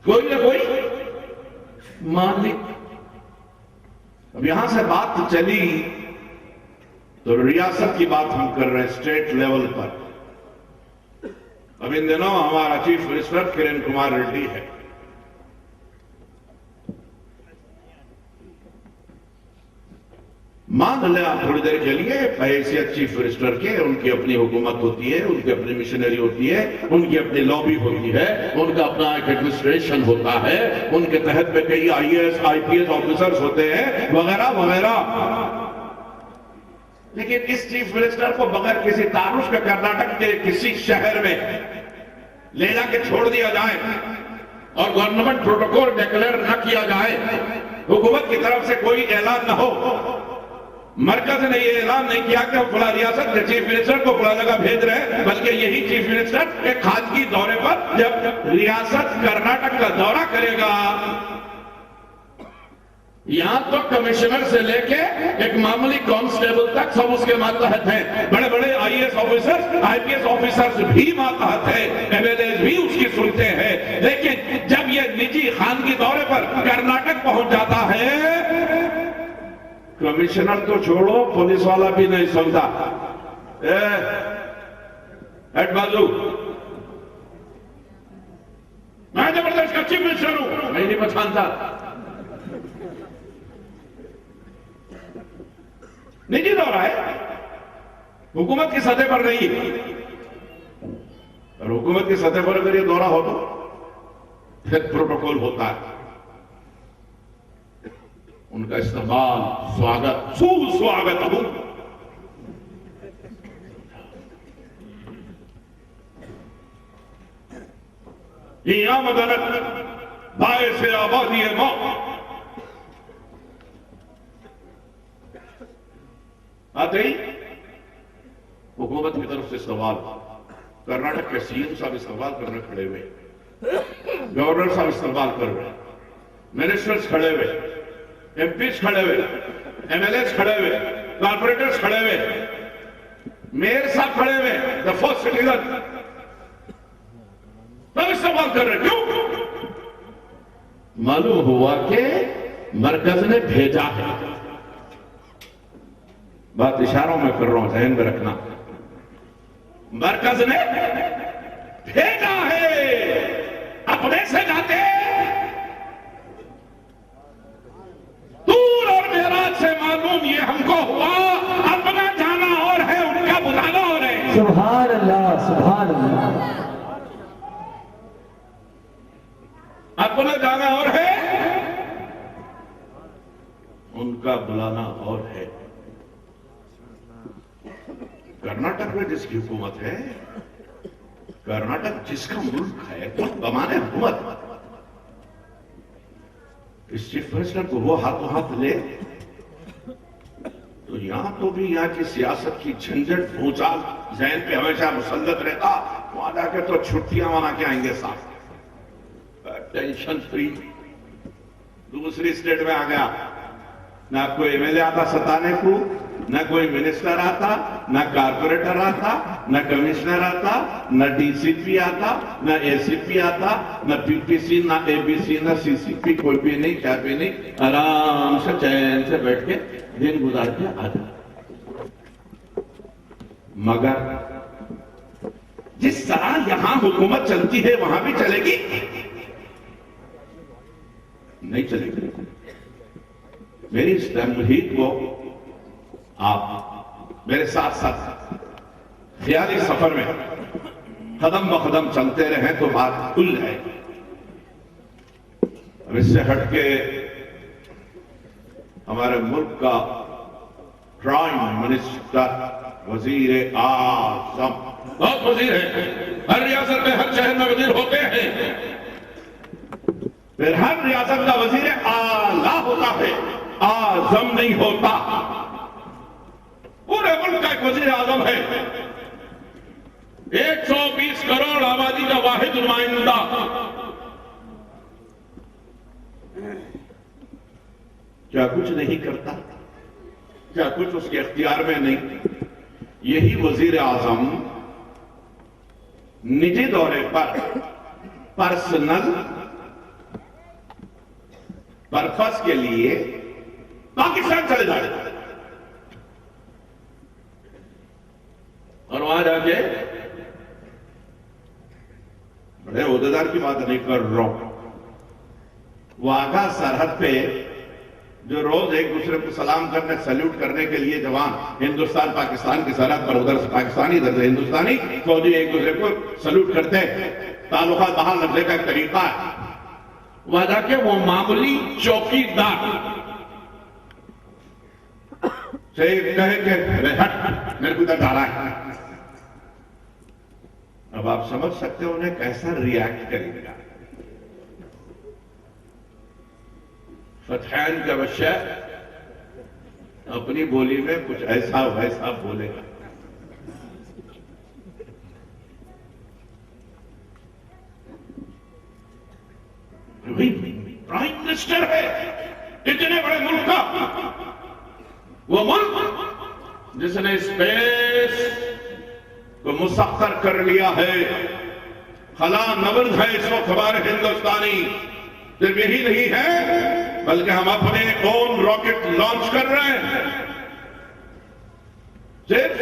کوئی نہ کوئی مالک. اب یہاں سے بات چلی تو ریاست کی بات ہم کر رہے ہیں، اسٹیٹ لیول پر. اب ان دنوں ہمارا چیف منسٹر کرن کمار ریڈی ہے. مان لیں آپ تھوڑی دیر کے لیے بحیثیت چیف منسٹر کے، ان کی اپنی حکومت ہوتی ہے، ان کی اپنی مشنری ہوتی ہے، ان کی اپنی لابی ہوتی ہے، ان کا اپنا ایک ایڈمنسٹریشن ہوتا ہے، ان کے تحت میں کئی IAS IPS آفیسرز ہوتے ہیں وغیرہ وغیرہ. لیکن اس چیف منسٹر کو بغیر کسی تعارف کے کرناٹک کے کسی شہر میں لے جا کے چھوڑ دیا جائے اور گورنمنٹ پروٹوکول ڈیکلیئر نہ کیا جائے، حکومت کی طرف سے کوئی اعلان نہ ہو، مرکز نے یہ اعلان نہیں کیا کہ ہم فلاں ریاست کے چیف منسٹر کو فلاں جگہ بھیج رہے ہیں، بلکہ یہی چیف منسٹر ایک خارجی دورے پر جب ریاست کرناٹک کا دورہ کرے گا، یہاں تو کمشنر سے لے کے ایک معمولی کانسٹیبل تک سب اس کے ماتحت ہیں. بڑے بڑے IAS آفیسرز IPS آفیسرز بھی ماتحت ہیں، MLAs بھی اس کی سنتے ہیں. لیکن جب یہ نجی خانگی دورے پر کرناٹک پہنچ جاتا ہے، کمشنر تو چھوڑو، پولیس والا بھی نہیں سنتا. ہیڈ بازو، میں مدھیہ پردیش کا چیف منسٹر ہوں، میں نہیں پہچانتا. نجی دورہ ہے، حکومت کی سطح پر نہیں. اور حکومت کی سطح پر اگر یہ دورہ ہو تو پھر پروٹوکول ہوتا ہے. ان کا استقبال، سواگت، سواگت ہوں. یہ آمدنت باعث آبادی موت. آتے ہی حکومت کی طرف سے سوال، کرناٹک کے CM صاحب استقبال کرنے کھڑے ہوئے، گورنر صاحب استقبال کر رہے، منسٹرز کھڑے ہوئے، MPs کھڑے ہوئے، MLAs کھڑے ہوئے، کارپوریٹرز کھڑے ہوئے، میئر صاحب کھڑے ہوئے، the first citizen سب استقبال کر رہے. کیوں؟ معلوم ہوا کہ مرکز نے بھیجا ہے. بات اشاروں میں کر رہا ہوں، ذہن میں رکھنا. مرکز نے بھیجا ہے. سبحان اللہ. اپنا جانا اور ہے، ان کا بلانا اور ہے. کرناٹک میں جس کی حکومت ہے، کرناٹک جس کا ملک ہے، وہ بمانے حکومت، اس چیف منسٹر کو وہ ہاتھوں ہاتھ لے تو یہاں تو بھی یہاں کی سیاست کی جھنجھٹ بھونچال ذہن پہ ہمیشہ مسلط رہتا. وہاں جا کے تو چھٹیاں منا کے آئیں گے صاحب، ٹینشن فری. دوسری اسٹیٹ میں آ گیا، نہ کوئی ایم ایل اے آتا ستانے کو، نہ کوئی منسٹر آتا، نہ کارپوریٹر آتا، نہ کمشنر آتا، نہ ڈی سی پی آتا، نہ اے سی پی آتا، نہ پی پی سی، نہ اے بی سی، نہ سی سی پی، کوئی بھی نہیں، کیا بھی نہیں. آرام سے چین سے بیٹھ کے دن گزار کے آتا. مگر جس طرح یہاں حکومت چلتی ہے وہاں بھی چلے گی؟ نہیں چلے گی. میری اس تمہید کو آپ میرے ساتھ ساتھ خیالی سفر میں قدم بقدم چلتے رہیں تو بات کھل جائے گی. اب اس سے ہٹ کے ہمارے ملک کا پرائم منسٹر، وزیر اعظم، بہت وزیر ہیں، ہر ریاست میں ہر شہر میں وزیر ہوتے ہیں، پھر ہر ریاست کا وزیر اعلیٰ ہوتا ہے، اعظم نہیں ہوتا. پورے ملک کا ایک وزیر اعظم ہے، 120 کروڑ آبادی کا واحد نمائندہ. کیا کچھ نہیں کرتا؟ کیا کچھ اس کے اختیار میں نہیں؟ یہی وزیر اعظم نجی دورے پر پرسنل پرپس کے لیے پاکستان چلے جائے اور وہاں جا کے بڑے عہدیدار کی بات نہیں کر رہا ہوں، واگا سرحد پہ جو روز ایک دوسرے کو سلام کرنے، سیلیوٹ کرنے کے لیے جوان ہندوستان پاکستان کی سرحد پر، ادھر سے پاکستانی ادھر سے ہندوستانی فوجی ایک دوسرے کو سیلیوٹ کرتے ہیں، تعلقات بحال رکھنے کا ایک طریقہ ہے. وہاں جا کے وہ معمولی چوکیدار سے کہے کہ ہٹ، میرے کو ادھر ڈالا ہے. اب آپ سمجھ سکتے ہو انہیں کیسا ریاکٹ کرے گا. فتحین کا بچہ اپنی بولی میں کچھ ایسا ویسا بولے گا. پرائم منسٹر ہے اتنے بڑے ملک کا، وہ ملک جس نے اسپیس کو مسخر کر لیا ہے، خلا نورد ہے اس وقت ہمارے ہندوستانی. صرف یہی نہیں ہے بلکہ ہم اپنے اون راکٹ لانچ کر رہے ہیں. صرف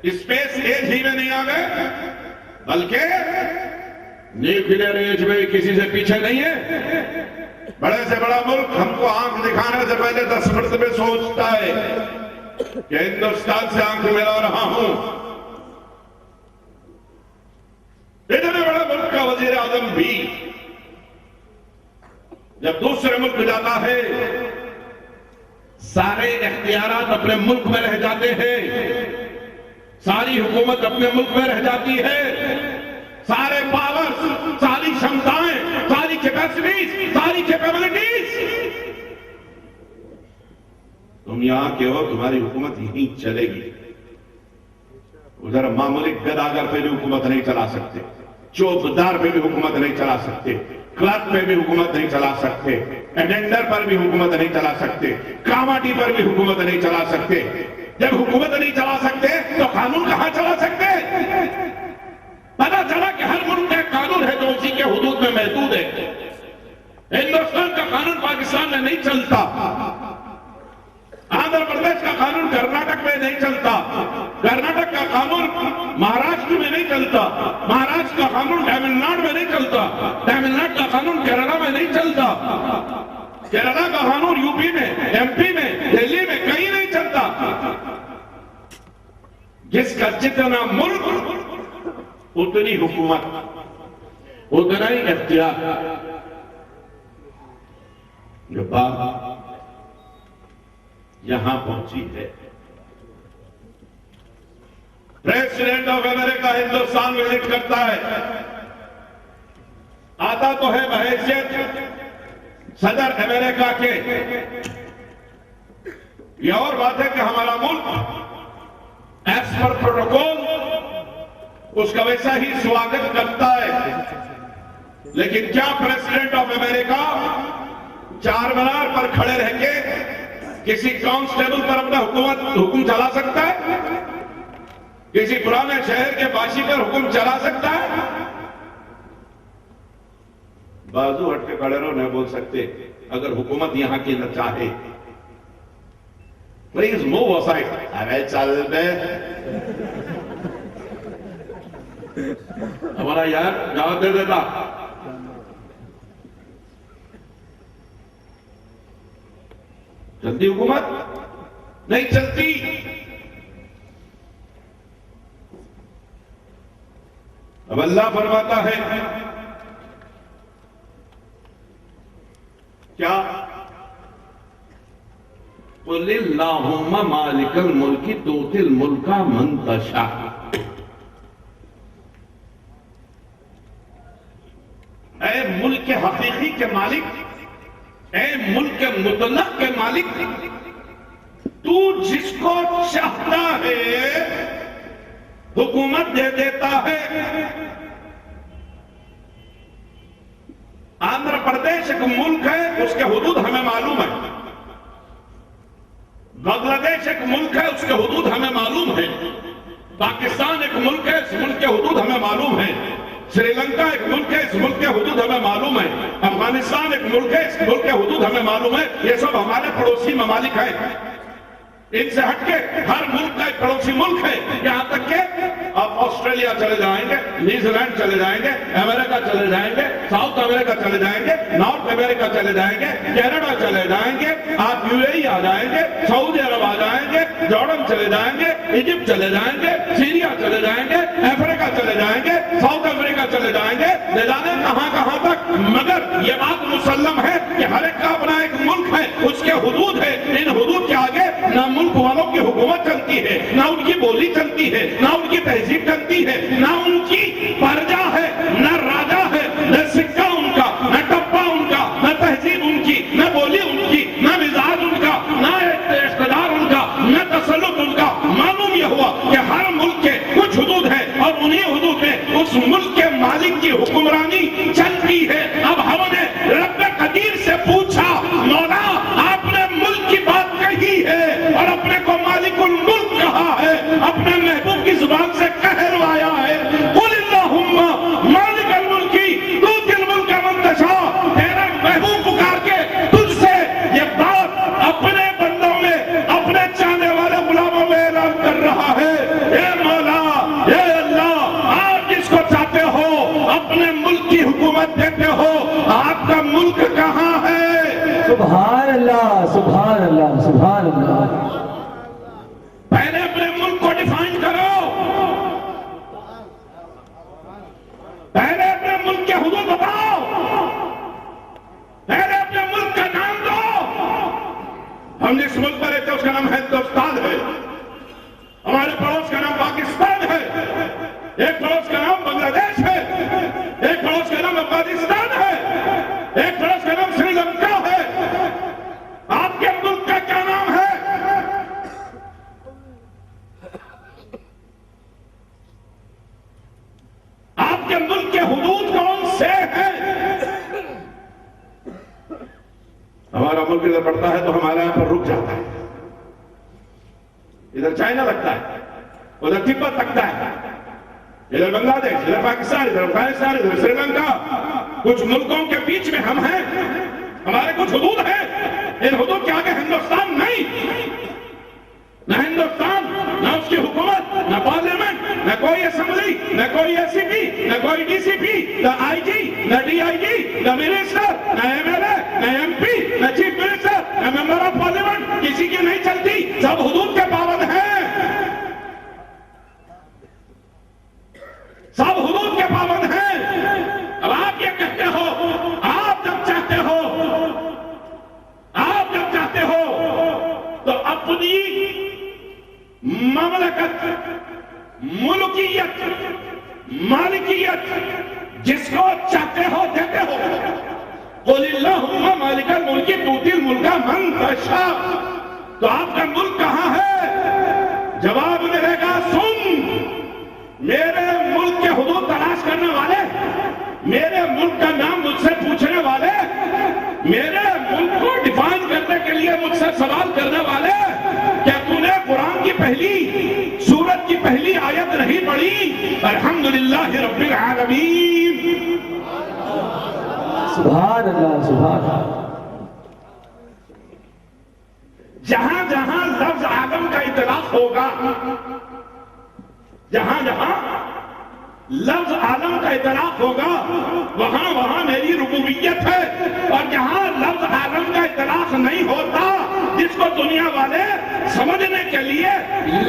اسپیس ایج ہی میں نہیں آ گئے بلکہ نیوکلیئر ایج میں کسی سے پیچھے نہیں ہے. بڑے سے بڑا ملک ہم کو آنکھ دکھانے سے پہلے 10 مرتبہ سوچتا ہے کہ ہندوستان سے آنکھ ملا رہا ہوں. اتنے بڑے ملک کا وزیر اعظم بھی جب دوسرے ملک جاتا ہے سارے اختیارات اپنے ملک میں رہ جاتے ہیں، ساری حکومت اپنے ملک میں رہ جاتی ہے، سارے پاورز، ساری شمتائیں، ساری کیپیسٹیز، ساری کیپیبلٹیز تم یہاں کے ہو، تمہاری حکومت یہیں چلے گی. ادھر معمولی گداگر پہ بھی حکومت نہیں چلا سکتے، چوکیدار پہ بھی حکومت نہیں چلا سکتے، کلرک پہ بھی حکومت نہیں چلا سکتے، اٹینڈر پر بھی حکومت نہیں چلا سکتے، کاماٹی پر بھی حکومت نہیں چلا سکتے. جب حکومت نہیں چلا سکتے تو قانون کہاں چلا سکتے؟ پتا چلا کہ ہر ملک کا قانون ہے جو اسی کے حدود میں محدود ہے. ہندوستان کا قانون پاکستان میں نہیں چلتا، آندھرا پردیش کا قانون کرناٹک میں نہیں چلتا، کرناٹک کا قانون مہاراشٹر میں نہیں چلتا، مہاراشٹر کا قانون تمل ناڈو میں نہیں چلتا، تمل ناڈو کا قانون کیرلا میں نہیں چلتا، کیرلا کا قانون یو پی میں، ایم پی میں، دہلی میں کہیں نہیں چلتا. جس کا جتنا ملک اتنی حکومت، اتنا ہی اختیار. جو بات یہاں پہنچی ہے، president of America Hindustan visit کرتا ہے، آتا تو ہے بحیثیت صدر امریکہ کے. یہ اور بات ہے کہ ہمارا ملک ایز پر پروٹوکول اس کا ویسا ہی سواگت کرتا ہے. لیکن کیا پریزیڈنٹ آف امریکہ چار مینار پر کھڑے رہ کے کسی کانسٹیبل پر اپنا حکم چلا سکتا ہے؟ کسی پرانے شہر کے باشی پر حکم چلا سکتا ہے؟ بازو ہٹ کے کھڑے رہو، نہیں بول سکتے. اگر حکومت یہاں کی نہ چاہے، پلیز موو اسائڈ. ارے چل بے، ہمارا یار جواب دے دیتا. چلتی حکومت؟ نہیں چلتی. اب اللہ فرماتا ہے کیا؟ قُلِ اللَّهُمَّ مَالِكَ الْمُلْكِ تُؤْتِي الْمُلْكَ مَن تَشَاءُ. اے ملک حقیقی کے مالک، اے ملک مطلق کے مالک، تو جس کو چاہتا ہے حکومت دے دیتا ہے. آندھرا پردیش ایک ملک ہے، اس کے حدود ہمیں معلوم ہے. بنگلہ دیش ایک ملک ہے، اس کے حدود ہمیں معلوم ہے. پاکستان ایک ملک ہے، اس ملک کے حدود ہمیں معلوم ہے. سری لنکا ایک ملک ہے، اس ملک کے حدود ہمیں معلوم ہے. افغانستان ایک ملک ہے، اس ملک کے حدود ہمیں معلوم ہے. یہ سب ہمارے پڑوسی ممالک ہیں. ان سے ہٹ کے ہر ملک کا ایک پڑوسی ملک ہے. یہاں تک کہ آپ آسٹریلیا چلے جائیں گے، نیوزی لینڈ چلے جائیں گے، امریکہ چلے جائیں گے، ساؤتھ امریکہ چلے جائیں گے، نارتھ امریکہ چلے جائیں گے، کینیڈا چلے جائیں گے، آپ UAE آ جائیں گے، سعودی عرب آ جائیں گے، جارڈن چلے جائیں گے، ایجپٹ چلے جائیں گے، سیریا چلے جائیں گے، افریقہ چلے جائیں گے، ساؤتھ امریکہ چلے جائیں گے، نہ جانے کہاں کہاں تک. مگر یہ بات مسلم ہے کہ ہر ایک کا اپنا ایک ملک ہے، اس کے حدود ہے. ان حدود کے آگے نہ ملک والوں کی حکومت چلتی ہے، نہ ان کی بولی چلتی ہے، نہ ان کی تہذیب چلتی ہے، نہ ان کی پرجا ہے، نہ راجا ہے، نہ سکہ ان کا، نہ ٹپا ان کا، نہ تہذیب ان کی، نہ بولی ان کی، نہ مزاج ان کا، نہ اقتدار ان کا، نہ تسلط ان کا. معلوم یہ ہوا کہ ہر ملک کے کچھ حدود ہیں اور انہی حدود میں اس ملک کے مالک کی حکمرانی چلتی ہے. اب ہم نے رب قدیر سے پوچھا، مولا آپ نے ملک کی بات کہی ہے اور اپنے کو مالک الملک کہا ہے، اپنے محبوب کی زبان سے کہلوایا ہے، قُلِ اللَّهُمَّ مَالِكَ الْمُلْكِ تُؤْتِي الْمُلْكَ مَن تَشَاءُ. تیرا محبوب پکار کے تجھ سے یہ بات اپنے بندوں میں، اپنے چاہنے والے غلاموں میں اعلان کر رہا ہے. اے مولا، اے اللہ، آپ جس کو چاہتے ہو اپنے ملک کی حکومت دیتے ہو. آپ کا ملک کہاں ہے؟ سبحان اللہ، سبحان اللہ، سبحان اللہ. پہلے اپنے ملک کو ڈیفائن کرو، پہلے اپنے ملک کے حدود بتاؤ، پہلے اپنے ملک کا نام دو. ہم جس ملک پر رہتے ہیں اس کا نام ہندوستان ہے. ہمارے پڑوس کا نام پاکستان ہے، ایک پڑوس کا نام بنگلہ دیش ہے، ایک پڑوس کا نام افغانستان ہے، ایک پڑوس کا نام سری لنکا ہے. آپ کے ملک کا کیا نام ہے؟ آپ کے ملک کے حدود کون سے ہیں؟ ہمارا ملک ادھر بڑھتا ہے تو ہمارے یہاں پر رک جاتا ہے. ادھر چائنا لگتا ہے، ادھر تبت لگتا ہے، ادھر بنگلہ دیش، ادھر پاکستان، ادھر افغانستان، ادھر سری لنکا. کچھ ملکوں کے بیچ میں ہم ہیں، ہمارے کچھ حدود ہیں. ان حدود کے آگے ہندوستان نہیں. نہ ہندوستان، نہ اس کی حکومت، نہ پارلیمنٹ، نہ کوئی اسمبلی، نہ کوئی SCP، نہ کوئی DCP، نہ IG، نہ DIG، نہ منسٹر، نہ MLA، نہ MP، نہ چیف منسٹر، نہ ممبر آف پارلیمنٹ. کسی کی نہیں چلتی، سب حدود کے پابند ہیں. سب حدود کے پابند ہیں. اب آپ یہ کہتے ہو آپ جب چاہتے ہو تو اپنی مملکت، ملکیت، مالکیت جس کو چاہتے ہو دیتے ہو. قُلِ اللَّهُمَّ مَالِكَ الْمُلْكِ تُؤْتِي الْمُلْكَ مَن تَشَاءُ. تو آپ کا ملک کہاں ہے؟ جواب ملے گا سن، میرے ملک کے حدود تلاش کرنے والے، میرے ملک کا نام مجھ سے پوچھنے والے، میرے ملک کو ڈیفائن کرنے کے لیے مجھ سے سوال کرنے والے، کیا تو نے قرآن کی پہلی سورت کی پہلی آیت نہیں پڑھی؟ الحمدللہ رب العالمین. سبحان اللہ سبحان اللہ. جہاں جہاں لفظ عالم کا اطلاق ہوگا، جہاں جہاں لفظ عالم کا اطلاق ہوگا وہاں وہاں میری ربوبیت ہے. اور جہاں لفظ عالم کا اطلاق نہیں ہوتا، جس کو دنیا والے سمجھنے کے لیے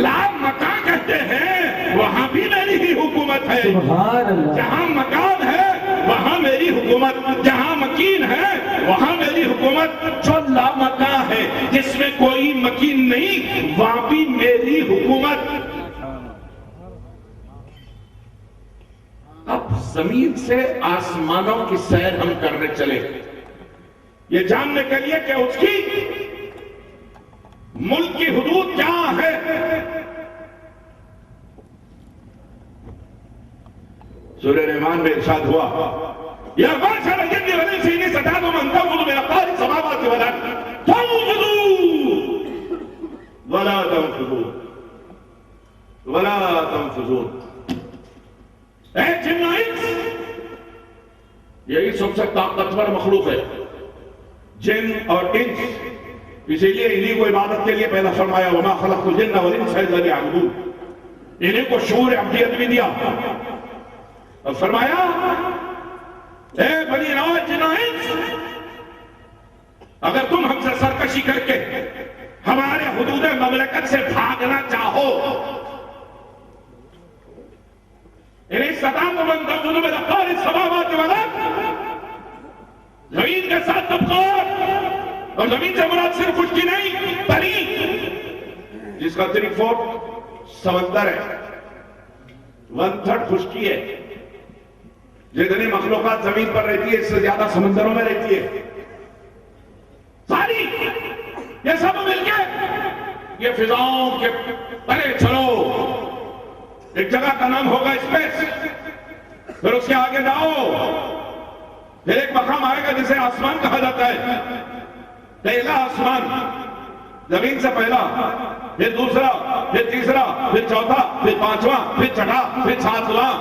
لا مکان کہتے ہیں، وہاں بھی میری ہی حکومت ہے. سبحان اللہ. جہاں مکان ہے وہاں میری حکومت، جہاں مکین ہے وہاں میری حکومت. جو لا مکان ہے جس میں کوئی مکین نہیں، وہاں بھی میری حکومت. اب زمین سے آسمانوں کی سیر ہم کرنے چلے، یہ جاننے کے لیے کہ اس کی ملک کی حدود کیا ہے. سورہ رحمان میں ارشاد ہوا یا معشر الجن والانس ان استطعتم ان تنفذوا من اقطار السماوات والارض فانفذوا ولا تنفذون ولا تنفذون. اے جن و انس، یہی سب سے طاقتور مخلوق ہے، جن اور انس. اسی لیے انہیں کو عبادت کے لیے پیدا فرمایا وما خلقت الجن والانس الا ليعبدون. انہیں کو شعور عبدیت بھی دیا اور فرمایا اے بنی نوع جن و انس، اگر تم ہم سے سرکشی کر کے ہمارے حدود مملکت سے بھاگنا چاہو، انہیں استطعتم ان تنفذوا من اقطار السماوات والارض، زمین کے ساتھ طبقات، اور زمین سے مراد صرف خشکی نہیں، تری جس کا 3/4 سمندر ہے، 1/3 خشکی ہے. جتنی مخلوقات زمین پر رہتی ہے اس سے زیادہ سمندروں میں رہتی ہے. ساری یہ سب مل کے یہ فضاؤں کے پرے چلو. ایک جگہ کا نام ہوگا اسپیس، پھر اس کے آگے جاؤ، پھر ایک مقام آئے گا جسے آسمان کہا جاتا ہے. پہلا آسمان زمین سے پہلا، پھر دوسرا، پھر تیسرا، پھر چوتھا، پھر پانچواں، پھر چھٹا، پھر ساتواں.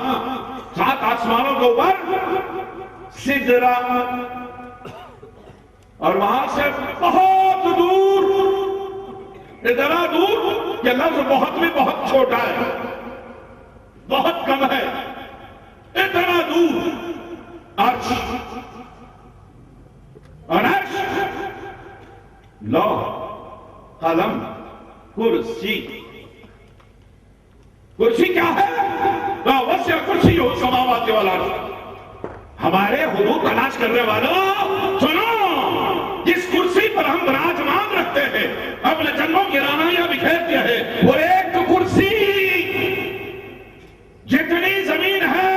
7 آسمانوں کے اوپر سدرا، اور وہاں سے بہت دور، اتنا دور کہ لفظ بہت بھی بہت چھوٹا ہے، بہت کم ہے، اتنا دور عرش. اور عرش، لوح، قلم، کرسی. کرسی کیا ہے؟ وسع کرسی السماوات والارض. ہمارے حدود تلاش کرنے والوں سنو، جس کرسی پر ہم براجمان رکھتے ہیں، اپنے جنموں کی رانائیاں بکھیرتے ہیں، وہ ایک کرسی جتنی زمین ہے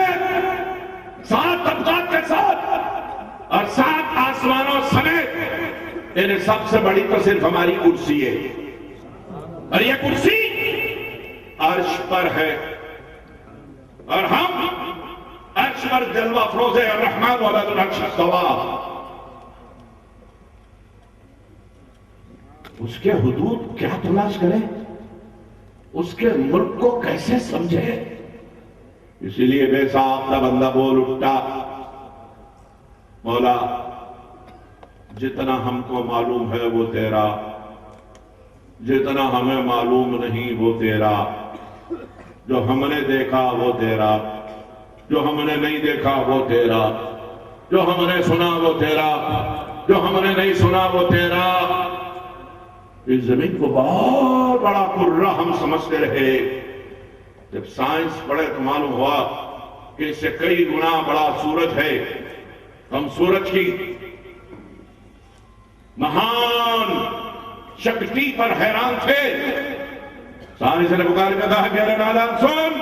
7 طبقات کے ساتھ اور 7 آسمانوں سمیت، انہیں سب سے بڑی تو صرف ہماری کرسی ہے. اور یہ کرسی عرش پر ہے، اور ہم عرش پر جلوہ افروز ہے. الرحمن علی العرش استویٰ. اس کے حدود کیا تلاش کریں، اس کے ملک کو کیسے سمجھے. اسی لیے بے ساختہ بندہ بول اٹھتا، مولا جتنا ہم کو معلوم ہے وہ تیرا، جتنا ہمیں معلوم نہیں وہ تیرا. جو ہم نے دیکھا وہ تیرا، جو ہم نے نہیں دیکھا وہ تیرا، جو ہم نے سنا وہ تیرا، جو ہم نے نہیں سنا وہ تیرا. اس زمین کو بہت بڑا کرہ ہم سمجھتے رہے. جب سائنس پڑھے تو معلوم ہوا کہ اس سے کئی گنا بڑا سورج ہے. ہم سورج کی مہان شکتی پر حیران تھے. سائنس نے پکار کے کہا کہ ارے نادان سن،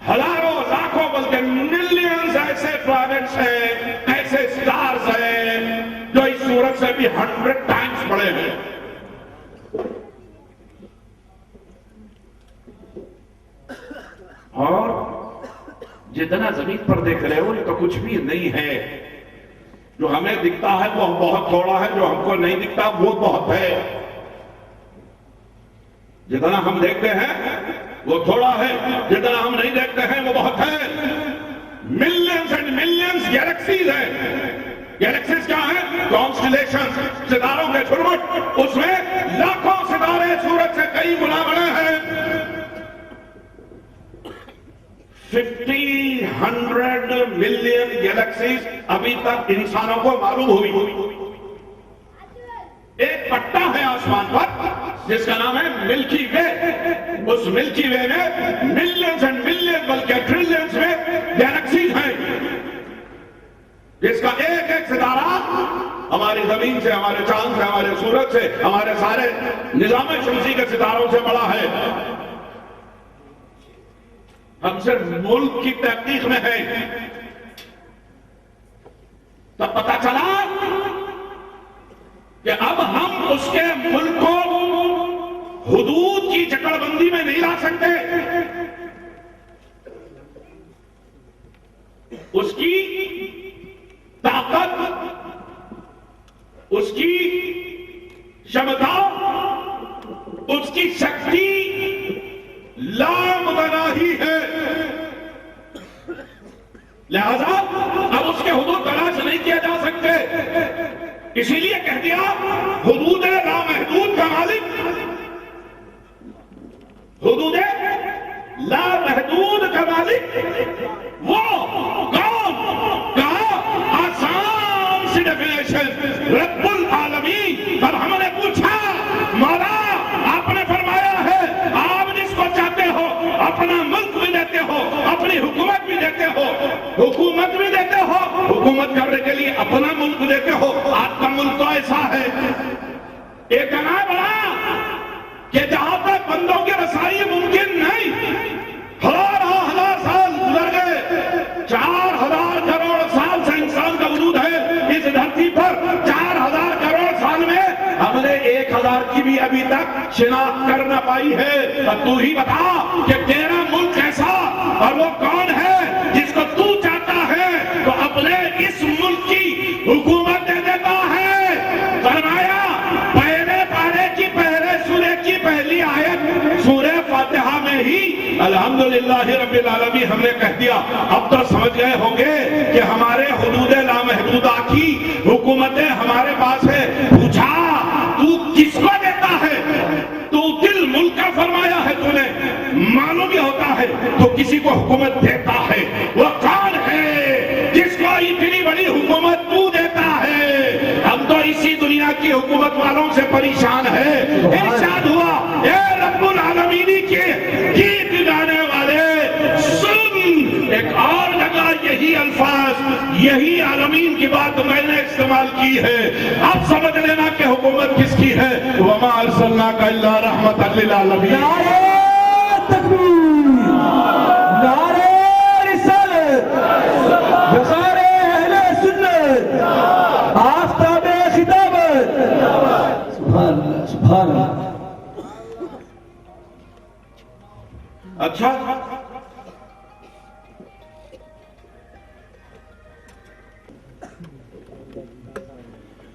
ہزاروں لاکھوں بلکہ ملینز ایسے پلانٹس ہیں، ایسے سٹارز ہیں جو اس سورج سے بھی 100 ٹائمز بڑے ہیں. اور جتنا زمین پر دیکھ رہے ہو یہ تو کچھ بھی نہیں ہے. جو ہمیں دکھتا ہے وہ بہت تھوڑا ہے، جو ہم کو نہیں دکھتا وہ بہت ہے. جتنا ہم دیکھتے ہیں وہ تھوڑا ہے، جتنا ہم نہیں دیکھتے ہیں وہ بہت ہے. ملینز اینڈ ملینز گیلیکسیز ہیں. گیلیکسیز کیا ہیں؟ کانسٹیلیشن، ستاروں کے جھرمٹ. اس میں لاکھوں ستارے سورج سے کئی گنا بڑے ہیں. 1,500 ملین گیلیکسیز ابھی تک انسانوں کو معلوم ہوئی. ایک پٹا ہے آسمان پر جس کا نام ہے ملکی وے. اس ملکی وے میں ملینز اینڈ ملین بلکہ ٹریلینز میں گیلیکسیز ہیں، جس کا ایک ایک ستارہ ہماری زمین سے، ہمارے چاند سے، ہمارے سورج سے، ہمارے سارے نظام شمسی کے ستاروں سے بڑا ہے. ہم صرف ملک کی تحقیق میں ہیں. تب پتا چلا کہ اب ہم اس کے ملک کو حدود کی جکڑ بندی میں نہیں لا سکتے. اس کی طاقت، اس کی شمتا، اس کی شکتی لامتناہی ہے. لہذا اب اس کے حدود تلاش نہیں کیا جا سکتے. اسی لیے کہہ دیا حدود لامحدود کا مالک، حدود لامحدود کا مالک وہ کون؟ کہا آسان سی ڈیفینیشن، رب العالمین. اب ہم نے پوچھا مولا آپ نے فرمایا ہے آپ جس کو چاہتے ہو اپنا ملک بھی دیتے ہو، اپنی حکومت بھی دیتے ہو، حکومت بھی دیتے ہو، حکومت کرنے کے لیے اپنا ملک دیتے ہو. آپ کا ملک تو ایسا ہے اتنا بڑا کہ جہاں تک بندوں کی رسائی ممکن نہیں. ہزار سال گزر گئے، 4,000 کروڑ سال سے انسان کا وجود ہے اس دھرتی پر. 4,000 کروڑ سال میں ہم نے 1,000 کی بھی ابھی تک شناخت کر نہ پائی ہے. اب تو ہی بتا کہ تیرا ملک کیسا اور وہ کون ہے جس کو تو چاہتا ہے تو اپنے اس ملک کی حکومت دے دیتا ہے. فرمایا پہلے پارے کی پہلے سورے کی پہلی آیت سورہ فاتحہ میں ہی الحمدللہ رب العالمین ہم نے کہہ دیا. اب تو سمجھ گئے ہوں گے کہ ہمارے حدود لامحدودہ کی حکومتیں ہمارے پاس ہے. پوچھا تو کس کو دیتا ہے؟ تو دل ملک کا فرمایا ہے، تو نے معلوم ہی ہوتا ہے تو کسی کو حکومت دیتا ہے. وہ کون ہے جس کو اتنی بڑی حکومت تو دیتا ہے؟ ہم تو اسی دنیا کی حکومت والوں سے پریشان ہے. ارشاد ہوا اے رب العالمینی کے گیت گانے والے سن. ایک اور جگہ یہی الفاظ، یہی عالمین کی بات میں نے استعمال کی ہے. اب سمجھ لینا کہ حکومت کس کی ہے. وما ارسلناک الا رحمۃ للعالمین. نعرہ تکبیر، نعرہ رسالت، وقار اہل سنت، آفتاب خطابت. سبحان اللہ، سبحان اللہ. اچھا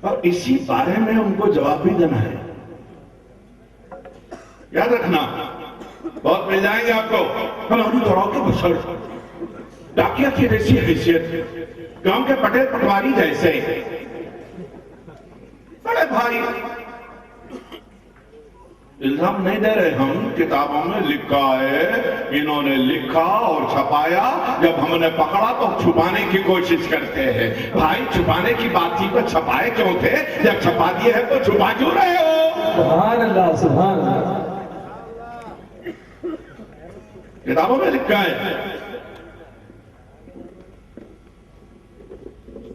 اور اسی بارے میں ان کو جواب بھی دینا ہے. یاد رکھنا بہت مل جائیں گے آپ کو. ہماری توڑاؤ کے بشر ڈاکیہ کی جیسی حیثیت، گاؤں کے پٹیل پٹواری جیسے بڑے بھائی. الزام نہیں دے رہے ہم، کتابوں میں لکھا ہے، انہوں نے لکھا اور چھپایا. جب ہم نے پکڑا تو چھپانے کی کوشش کرتے ہیں. بھائی چھپانے کی بات تھی تو چھپائے کیوں تھے؟ جب چھپا دیے ہیں تو چھپا کیوں رہے ہو؟ سبحان اللہ، سبحان اللہ. کتابوں میں لکھا ہے.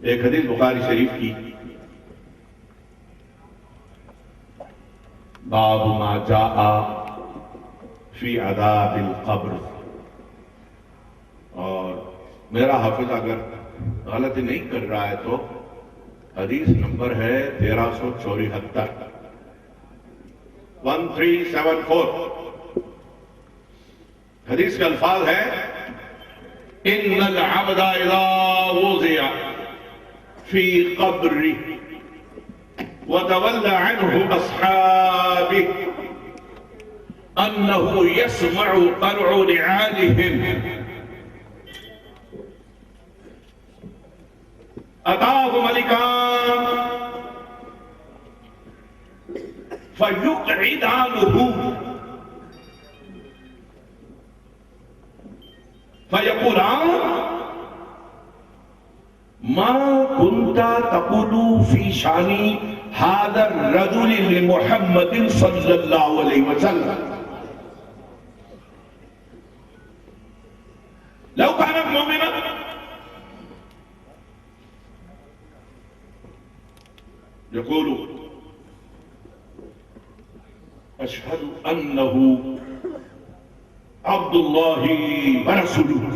ایک حدیث بخاری شریف کی، باب ما جاء فی عذاب القبر، اور میرا حافظ اگر غلطی نہیں کر رہا ہے تو حدیث نمبر ہے 1374، 1374. حدیث کے الفاظ ہے ان العبد اذا وضع فی قبره وتولى عنه اصحابه انه يسمع قرع نعالهم اتاه ملكان فيقعدانه فيقولان ما كنت تقول في شان هذا الرجل لمحمد صلى الله عليه وسلم لو كان مؤمنا يقول أشهد أنه عبد الله ورسوله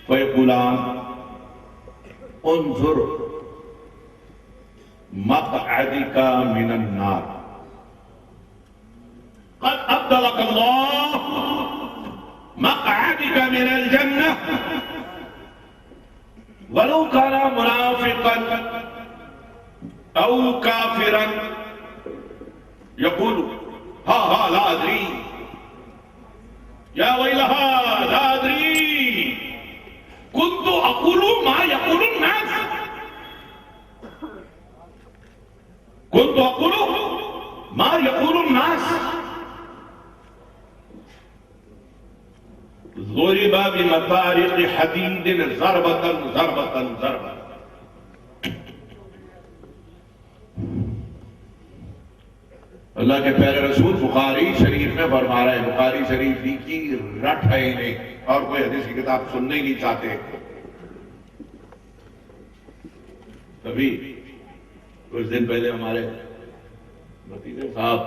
فيقولان انظر مقعدك من النار قد أبدلك الله مقعدك من الجنة ولو كان منافقا أو كافرا يقول ها لا أدري يا ويلها لا أدري كنت أقول ما يقول الناس كنت أقول ما يقول الناس ضرب بمطارق حديد ضربة ضربة ضربة. اللہ کے پیارے رسول بخاری شریف میں فرما رہے ہیں، بخاری شریف کی رٹ ہے انہیں اور کوئی حدیث کی کتاب سننے ہی نہیں چاہتے. کبھی کچھ دن پہلے ہمارے بھتیجے صاحب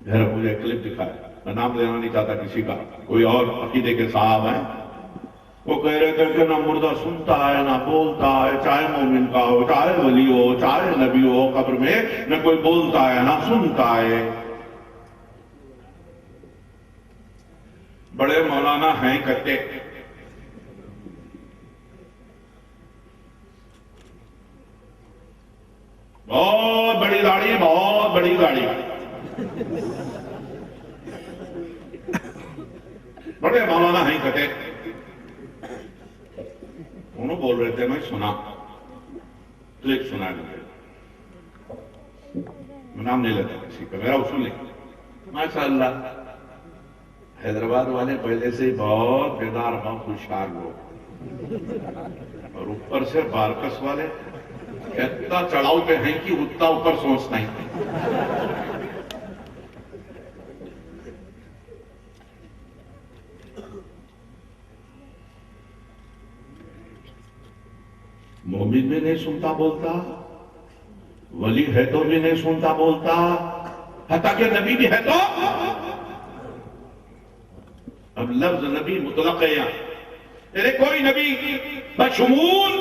گھر مجھے کلپ دکھایا، میں نام لینا نہیں چاہتا کسی کا، کوئی اور عقیدے کے صاحب ہیں، وہ کہہ رہے تھے کہ نہ مردہ سنتا ہے نہ بولتا ہے، چاہے مومن کا ہو، چاہے ولی ہو، چاہے نبی ہو، قبر میں نہ کوئی بولتا ہے نہ سنتا ہے. بڑے مولانا ہیں کہتے، بہت بڑی داڑھی، بہت بڑی داڑھی، بڑے مولانا ہیں کہتے. انہوں بول رہے تھے، میں سنا تو ایک سنا نہیں، میں نام نہیں لیتا کسی کا، میرا اصول نہیں. ماشاءاللہ حیدرآباد والے پہلے سے بہت بیدار بہت خوشحال لوگ، اور اوپر سے بارکس والے اتنا چڑھاؤ پہ ہیں کہ اتنا اوپر سوچنا ہی. مومن بھی نہیں سنتا بولتا، ولی ہے تو بھی نہیں سنتا بولتا، حتیٰ کہ نبی بھی ہے تو. اب لفظ نبی مطلق ہے یہاں، تیرے کوئی نبی بشمول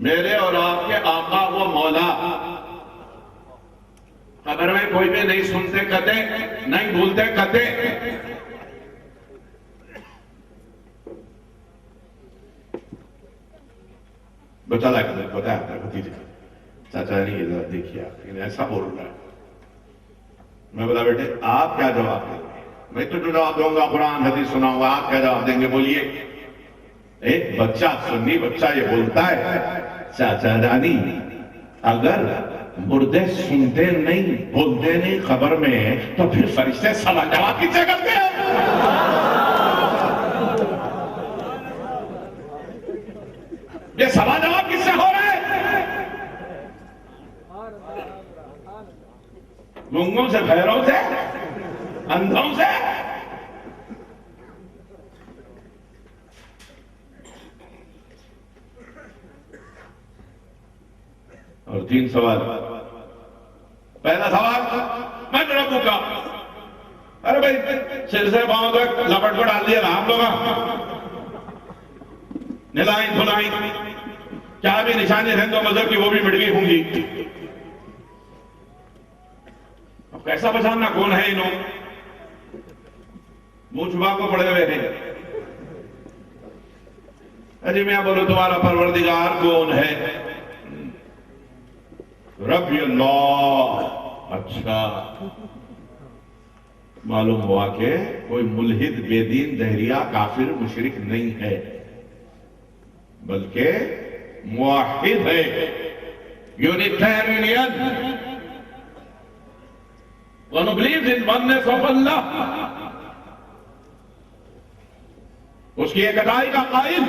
میرے اور آپ کے آقا و مولا. قبر میں کوئی بھی نہیں سنتے کہتے، نہیں بھولتے کہتے. بتا لگتا ہے، بتایا تھا بھتیجے، چاچا نہیں ادھر دیکھیے آپ ایسا بول رہا ہے. میں بولا بیٹے آپ کیا جواب دیں گے؟ میں تو جو جواب دوں گا قرآن حدیث سناؤں گا، آپ کیا جواب دیں گے بولیے. ایک بچہ سنی بچہ یہ بولتا ہے، چاچا جانی اگر مردے سنتے نہیں بولتے نہیں خبر میں تو پھر فرشتے سوال جواب کس سے کرتے ہیں؟ یہ سوال جواب کس سے ہو رہا ہے؟ گونگوں سے، بہروں سے، اندھوں سے؟ اور 3 سوال. پہلا سوال من ربک. ارے بھائی سر سے پاؤں تک لپٹ کو ڈال دیا نا آپ لوگ. نلائیں دھلائیں کیا بھی نشانی ہیں تو مذہب کی وہ بھی مٹ گئی ہوں گی. اب کیسا پہچاننا کون ہے انہوں؟ منہ چھپا کو پڑے ہوئے ہیں. اجی میں بولو تمہارا پروردگار کون ہے؟ ربی اللہ. اچھا معلوم ہوا کہ کوئی ملحد بے دین دہریہ کافر مشرک نہیں ہے بلکہ موحد ہے. یونیٹیرین. one who believes in oneness of Allah. اس کی اکٹائی کا قائل.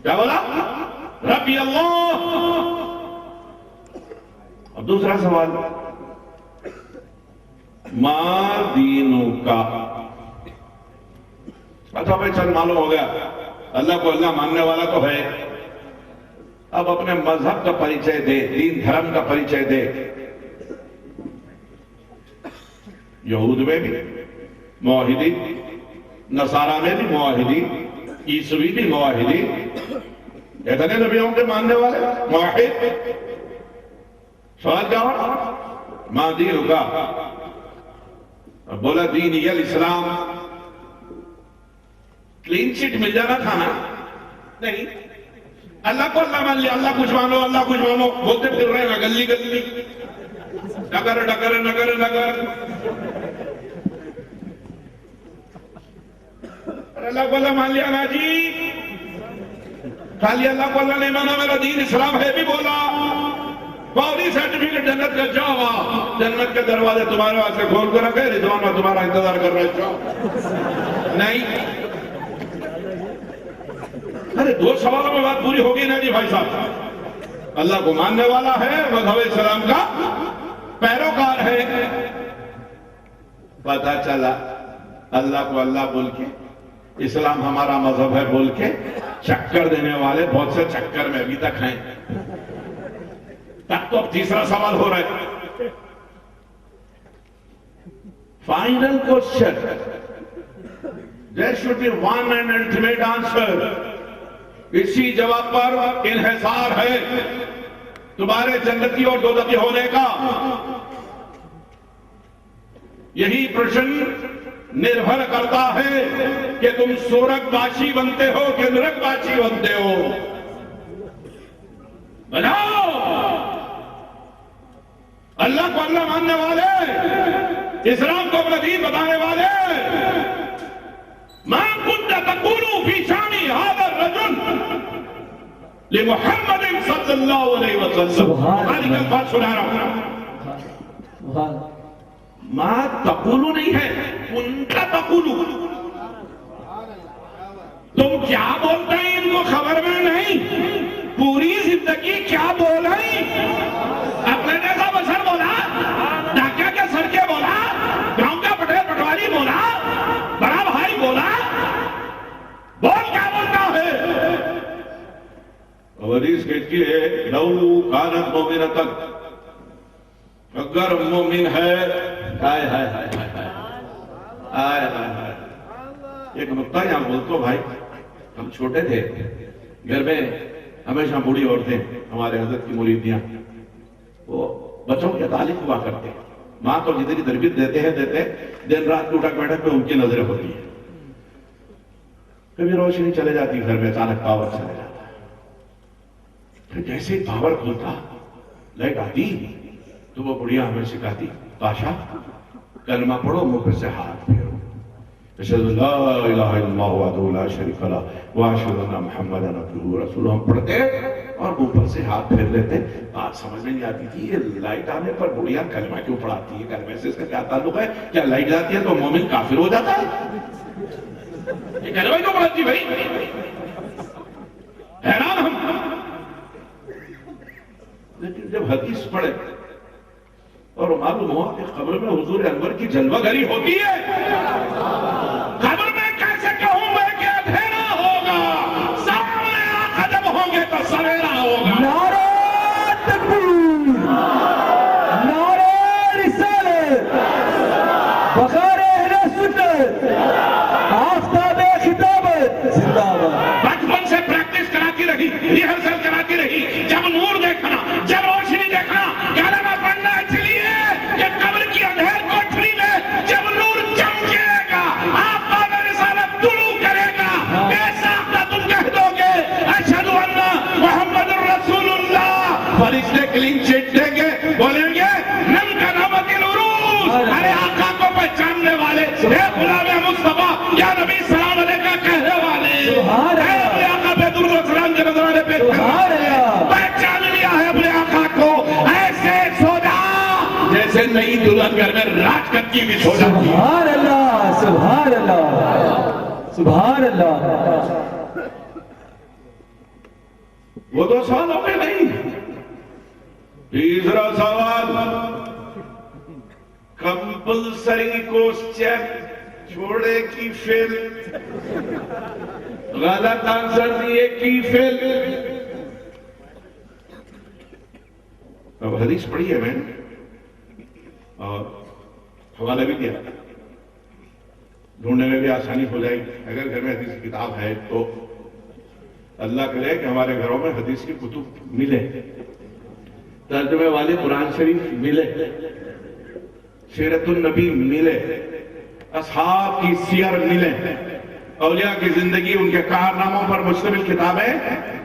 کیا بولا؟ ربی اللہ. اب دوسرا سوال ما دینوں کا. اچھا بھائی چل معلوم ہو گیا اللہ کو اللہ ماننے والا تو ہے. اب اپنے مذہب کا پریچے دے، دین دھرم کا پریچے دے. یہود میں بھی موحدی، نصارہ میں بھی موحدی، عیسوی بھی موحدی. اتنے نبیوں کے ماننے والے موحد. سوال کیا ہوا؟ ما دینوں کا. اب بولا دین یہ الاسلام. کلین چٹ مل جانا تھا نا؟ نہیں. اللہ کو اللہ مان لیا، اللہ کچھ مانو، اللہ کچھ مانو بولتے پھر رہے نا گلی گلی. ڈگر ڈگر نگر نگر. اللہ کو اللہ مان لیا نا جی. خالی اللہ کو اللہ نہیں مانا، میرا دین اسلام ہے بھی بولا. فوری سرٹیفکیٹ جنت کا جاؤ. جنت کے دروازے تمہارے واسطے کھول کر رکھے، رضوان میں تمہارا انتظار کر رہے. جاؤ. نہیں. ارے 2 سوالوں میں بات پوری ہوگی نا جی بھائی صاحب. اللہ کو ماننے والا ہے، مذہب اسلام کا پیروکار ہے. پتا چلا اللہ کو اللہ بول کے، اسلام ہمارا مذہب ہے بول کے چکر دینے والے بہت سے چکر میں ابھی تک ہیں. تب تو اب تیسرا سوال ہو رہا ہے. Final question. There should be one and ultimate answer. اسی جواب پر انحصار ہے تمہارے جنتی اور دوزخی ہونے کا. یہی پرشن نربھر کرتا ہے کہ تم سورگ باشی بنتے ہو کہ نرک باشی بنتے ہو. بجاؤ. اللہ کو اللہ ماننے والے، اسلام کو اپنا دین بتانے والے. ما كنت تقول في شان هذا الرجل لمحمد صلی اللہ علیہ وسلم. آج کل بات سنا رہا ہوں. ما تقولو نہیں ہے، كنت تقولو. تم کیا بولتے ہیں ان کو خبر میں نہیں. پوری زندگی کیا بول رہی. اپنے جیسا بشر بولا، ڈاکیا کے سڑکے بولا، گاؤں کا پٹیل پٹواری بولا، بڑا بھائی بولا. بول کیا بولتا ہے. حدیث کہتی ہے لو کانت مومنۃ. اگر مومن ہے. ہائے ہائے ہائے ہائے ہائے ہائے ہائے. ایک نقطہ یہاں بولتا بھائی. ہم چھوٹے تھے، گھر میں ہمیشہ بوڑھی عورتیں ہمارے حضرت کی مریدیاں وہ بچوں کے تعلق ہوا کرتے. ماں تو جتنی تربیت دیتے ہیں دن رات کی اٹھک بیٹھک پہ ان کی نظریں ہوتی ہیں. کبھی روشنی چلے جاتی گھر میں، اچانک پاور چلے جاتا. پھر جیسے ہی پاور کھلتا لائٹ آتی تو وہ بڑھیا ہمیں سکھاتی، پاشا کلمہ پڑھو، منہ پہ سے ہاتھ پھیرو. اشہد ان لا الہ الا اللہ وحدہ لا شریک لہ واشہد ان محمدا عبدہ ورسولہ. ہم پڑھتے اور اوپر سے ہاتھ پھیر لیتے. بات سمجھ میں نہیں آتی تھی یہ لائٹ آنے پر بڑھیا کلمہ کیوں پڑھاتی ہے. کلمہ سے اس کا کیا تعلق ہے؟ کیا لائٹ جاتی ہے تو مومن کافر ہو جاتا ہے؟ یہ کلمہ کیوں پڑھاتی بھائی؟ حیران ہم. لیکن جب حدیث پڑھے اور معلوم ہوا کہ قبر میں حضور انور کی جلوہ گری ہوتی ہے. قبر میں کیسے کہوں میں کہ اندھیرا ہوگا, سامنے آقا جب ہوں گے تو سویرا ہوگا. نعرہ تکبیر, نعرہ رسالت, وقار اہل سنت, آفتاب خطابت زندہ باد. بچپن سے پریکٹس کراتی رہی, ریہرسل کراتی رہی, جب نور دیکھنا, جب روشنی دیکھنا, کلمہ پڑھنا, اس لیے کہ قبر کی اندھیر کوٹھری میں جب نور چمکے گا, آفتاب رسالت طلوع کرے گا, بے ساختہ تم کہہ دو گے اشہد ان محمد الرسول اللہ, فرشتے کلین چٹ دیں گے, بولیں گے نم کا نامت العروج, ارے آقا کو پہچاننے والے, اے غلام مصطفیٰ, یا نبی سلام علیہ کا کہنے والے, اے اپنے آقا پہ درود و سلام کے نظرانے پیش کرنے, پہچان لیا ہے اپنے آقا کو, ایسے سو جا جیسے نئی دلہن گھر میں راج کرتی بھی سو جاتی. سبحان اللہ, سبحان اللہ, سبحان اللہ. وہ 2 سال ہو گئے نہیں. تیسرا سوال, کمپلسری کوسچن چھوڑے کی فیل, غلط آنسر دیے کی فیل. اب حدیث پڑھی ہے میں نے اور حوالہ بھی دیا, ڈھونڈنے میں بھی آسانی ہو جائے گی. اگر گھر میں حدیث کی کتاب ہے تو اللہ کرے کہ ہمارے گھروں میں حدیث کی کتب ملے, ترجمے والے قرآن شریف ملے, سیرت النبی ملے, اصحاب کی سیر ملے, اولیاء کی زندگی, ان کے کارناموں پر مشتمل کتابیں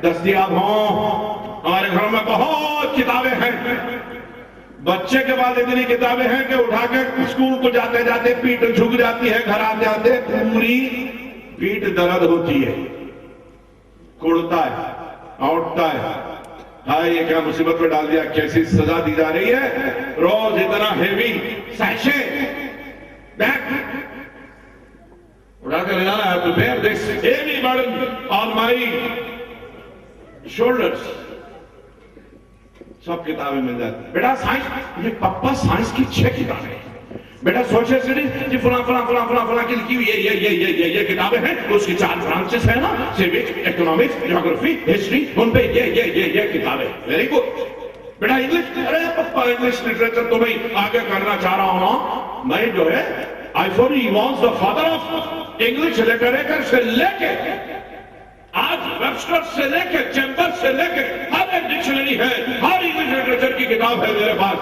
دستیاب ہوں. ہمارے گھروں میں بہت کتابیں ہیں. بچے کے بعد اتنی کتابیں ہیں کہ اٹھا کے اسکول کو جاتے جاتے پیٹ جھک جاتی ہے, گھر آتے آتے پوری پیٹ درد ہوتی ہے, کڑتا ہے, اوٹتا ہے. ہاں یہ کیا مصیبت میں ڈال دیا, کیسی سزا دی جا رہی ہے, روز اتنا ہیوی سیشے بیگ اٹھا کر لانا ہے. to bear this heavy burden on my shoulders. سب کتابیں مل جاتی. بیٹا سائنس, یہ پپا سائنس کی 6 کتابیں ہیں. بیٹا سوشل اسٹڈیز جی فلاں فلاں فلاں فلاں فلاں کی لکھی ہوئی یہ کتابیں ہیں, اس کی 4 برانچز ہیں نا, سیوکس, اکنامکس, جیوگرافی, ہسٹری, ان پہ یہ کتابیں. Very good. بیٹا انگلش, ارے پپا انگلش لٹریچر تو میں آگے کرنا چاہ رہا ہوں نا. میں جو ہے آئیفون ہی وانس the father of English literature سے لے کے آج ویبسٹر سے لے کے چیمبر سے لے کے ہر ایک ڈکشنری ہے, ہر انگلش لٹریچر کی کتاب ہے میرے پاس.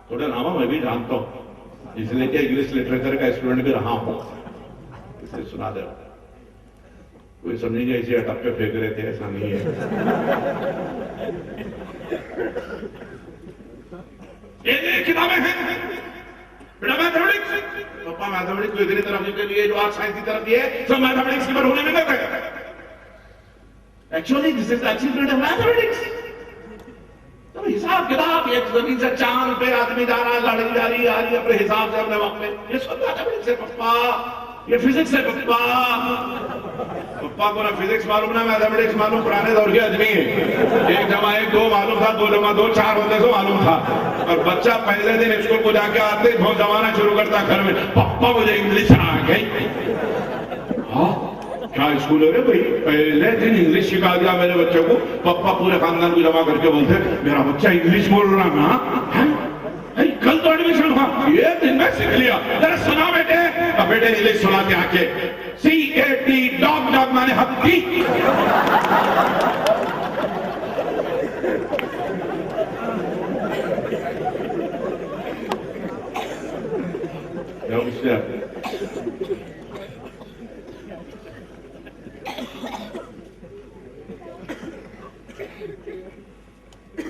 تھوڑا نامہ میں بھی جانتا ہوں, اس لیے کہ انگلش لٹریچر کا اسٹوڈنٹ بھی رہا ہوں, اس لیے سنا دے رہا ہوں. کوئی سمجھیں گے اسے اٹپ کے پھینک رہے تھے, ایسا نہیں ہے. یہ کتابیں ہیں. بیٹا میتھمیٹکس, پپا میتھمیٹکس کو اتنی طرف کے لیے جو آج سائنس کی طرف یہ ہے, سب میتھمیٹکس کی پر ہونے میں نہ گئے. Actually this is achievement of mathematics. تو حساب کتاب, ایک زمین سے چاند پہ آدمی جا رہا ہے, گاڑی جا رہی آ رہی ہے اپنے حساب سے اپنے وقت میں, یہ سب میتھمیٹکس ہے پپا, یہ فزکس ہے پپا. پپا کو نہ فزکس معلوم نہ میتھمیٹکس معلوم, پرانے دور کے آدمی ہیں. 1 جمع 1 2 معلوم تھا, 2 جمع 2 4 ہونے سے معلوم تھا. اور بچہ پہلے دن اسکول کو جا کے آتے ہی بہت زمانہ شروع کرتا گھر میں, پپا مجھے انگلش آ گئی. ہاں کیا اسکول ہے بھائی, پہلے دن انگلش سکھا دیا میرے بچے کو. پپا پورے خاندان کو جمع کر کے بولتے, میرا بچہ انگلش بول رہا نا, کل تو ایڈمیشن ہوا, یہ دن میں سیکھ لیا. ذرا سنا بیٹے, اب بیٹے انگلش سنا کے آ کے, CAT ڈاگ ڈاگ مانے ہتھی.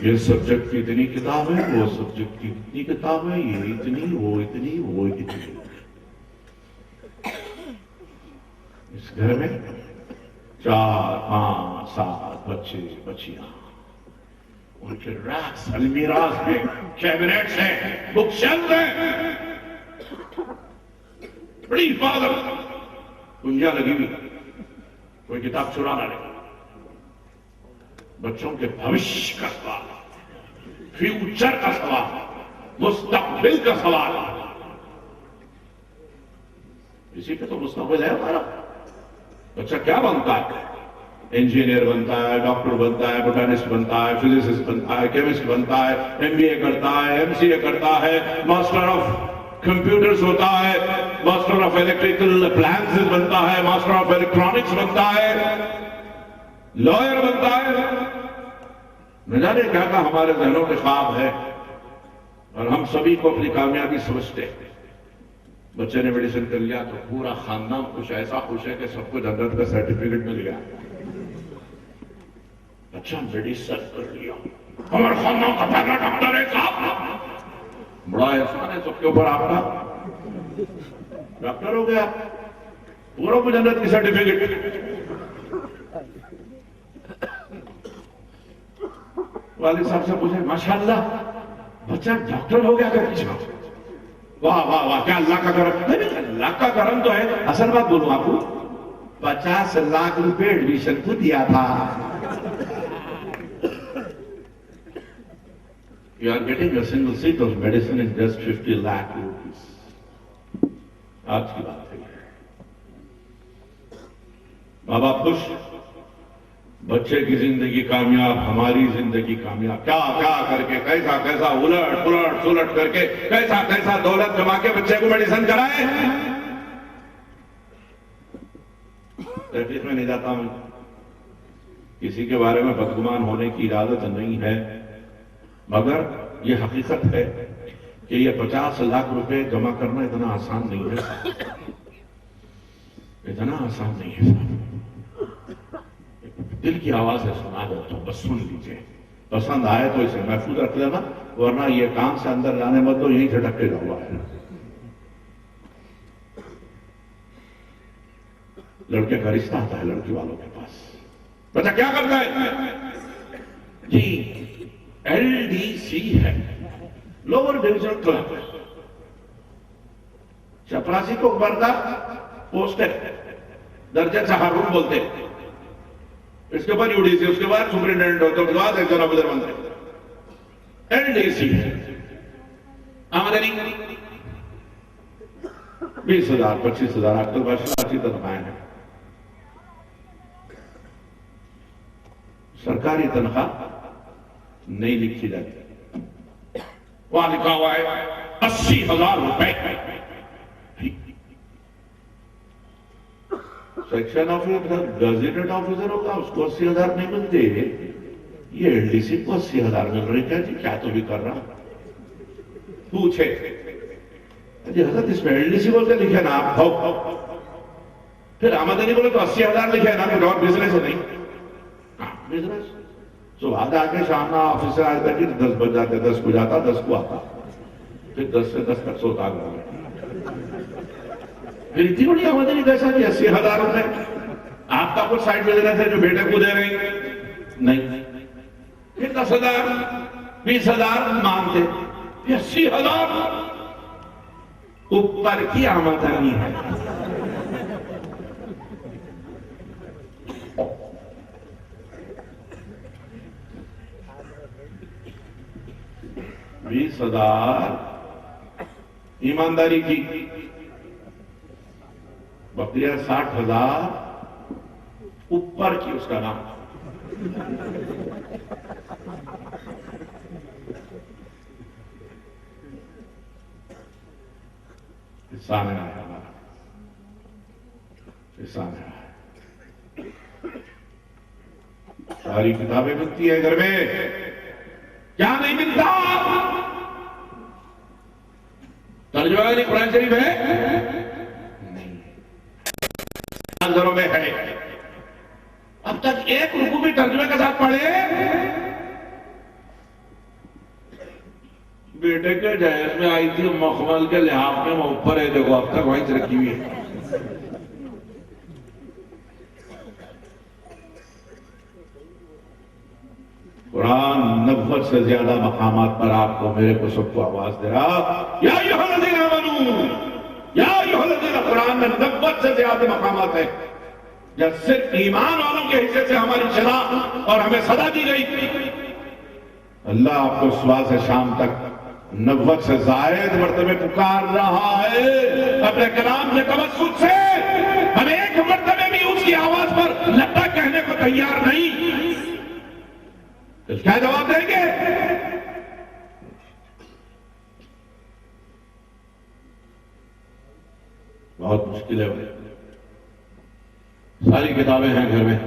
یہ سبجیکٹ کی اتنی کتاب ہے, وہ سبجیکٹ کی اتنی کتاب ہے, یہ اتنی, وہ اتنی, وہ اتنی. اس گھر میں 4 5 7 بچے بچیاں, ان کے ریکس المیراز میں, کیبنیٹس ہیں, بک شیلف ہیں, بڑی حفاظت, کنجیاں لگی ہوئی, کوئی کتاب چرانا نہیں. بچوں کے بھوش کا سوال, فیوچر کا سوال, مستقبل کا سوال ہے. اسی پہ تو مستقبل ہے ہمارا. بچہ کیا بنتا ہے؟ انجینئر بنتا ہے، ڈاکٹر بنتا ہے، بوٹانسٹ بنتا ہے، فزسسٹ بنتا ہے، کیمسٹ بنتا ہے، MBA کرتا ہے، MCA کرتا ہے، ماسٹر آف کمپیوٹرز ہوتا ہے، ماسٹر آف الیکٹریکل اپلائنسز بنتا ہے، ماسٹر آف الیکٹرانکس بنتا ہے، لائر بنتا ہے. نہ جانے کیا کہا ہمارے ذہنوں کے خواب ہے اور ہم سبھی کو اپنی کامیابی سمجھتے ہیں. بچے نے میڈیسن کر لیا تو پورا خاندان خوش، ایسا خوش ہے کہ سب کو جنت کا سرٹیفکیٹ مل گیا. اچھا میڈیسن کر لیا، ہمارے خاندان کا پہلا ڈاکٹر ہے صاحب. بڑا احسان ہے سب کے اوپر آپ کا. ڈاکٹر ہو گیا، پوروں کو جنت کی سرٹیفکیٹ. والد صاحب سے پوچھے ماشاءاللہ بچہ ڈاکٹر ہو گیا. واہ واہ واہ، کیا اللہ کا کرم. اللہ کا کرم تو ہے. اصل بات بولوں آپ کو، 50 لاکھ روپے ایڈمیشن کو دیا تھا. You are getting a single seat of medicine in just 50 lakh rupees. آج کی بات ہے. ماں باپ خوش، بچے کی زندگی کامیاب، ہماری زندگی کامیاب. کیا کیا کر کے، کیسا کیسا الٹ پلٹ سلٹ کر کے، کیسا کیسا دولت جما کے بچے کو میڈیسن کرائے. تحقیق میں نہیں جاتا ہوں، کسی کے بارے میں بدگمان ہونے کی اجازت نہیں ہے، مگر یہ حقیقت ہے کہ یہ 50 لاکھ روپے جمع کرنا اتنا آسان نہیں ہے. اتنا آسان نہیں ہے. دل کی آواز ہے، سنا دیتا ہوں، بس سن لیجئے. پسند آئے تو اسے محفوظ رکھ لینا، ورنہ یہ کام سے اندر جانے مت دو، یہیں جھٹک کے ہوا ہے. لڑکے کا رشتہ آتا ہے لڑکی والوں کے پاس. بچہ کیا کرتا ہے؟ جی LDC ہے، لوور ڈویژن کلب. چپراسی کو بردہ پوسٹ ہے، درجہ چہارم بولتے ہیں. اس کے بعد UDC، اس کے بعد سپرنٹینڈنٹ ہوتے، اس کے بعد ایک جناب ادھر بنتے. LDC ہے. آمدنی 20,000 25,000 آج کل بادشاہ اچھی تنخواہیں ہیں. سرکاری تنخواہ نہیں لکھی جاتی، وہاں لکھا ہوا ہے 80,000 روپے. سیکشن آفیسر، گزیٹڈ آفیسر ہوگا، اس کو 80,000 نہیں ملتے. یہ LDC کو 80,000 مل رہی ہے. جی کیا تو بھی کر رہا. پوچھے جی حضرت اس میں LDC بول کے لکھے نا آپ، پھر آمدنی بولے تو 80,000 لکھے نا، کچھ اور بزنس ہے نہیں. بزنس صبح آ کے شام آفس سے آج تک 10 بج جاتے، 10 کو جاتا، 10 کو آتا، پھر 10 سے 10 تک سوتا گھر میں. پھر اتنی بڑی آمدنی کیسا کہ 80,000 روپے آپ کا کچھ سائڈ بزنس ہے جو بیٹے کو دے رہے ہیں؟ نہیں. پھر 10,000 20,000 مانگتے، 80,000 اوپر کی آمدنی ہے. 20,000 ایمانداری کی، بقیہ 60,000 اوپر کی. اس کا نام حصہ ہے ہمارا، حصہ ہے. ساری کتابیں ملتی ہے گھر میں، کیا نہیں ملتا؟ ترجمہ قرآن شریف ہے نہیں، گھروں میں ہے. اب تک ایک رکوع بھی ترجمے کے ساتھ پڑھے. بیٹے کے جہیز میں آئی تھی مخمل کے لحاظ میں، وہ اوپر ہے دیکھو، اب تک وہیں رکھی ہوئی ہے. قرآن 90 سے زیادہ مقامات پر آپ کو، میرے کو، سب کو آواز دے رہا، یا ایھا الذین آمنوا، یا ایھا الذین. قرآن میں 90 سے زیادہ مقامات ہیں جب صرف ایمان والوں کے حصے سے ہماری شناخت اور ہمیں صدا دی گئی. اللہ آپ کو صبح سے شام تک نبوت سے زائد مرتبے پکار رہا ہے اپنے کلام کے توسط سے. ہم ایک مرتبے بھی اس کی آواز پر لٹا کہنے کو تیار نہیں. کیا جواب دیں گے؟ بہت مشکل ہے. ساری کتابیں ہیں گھر میں،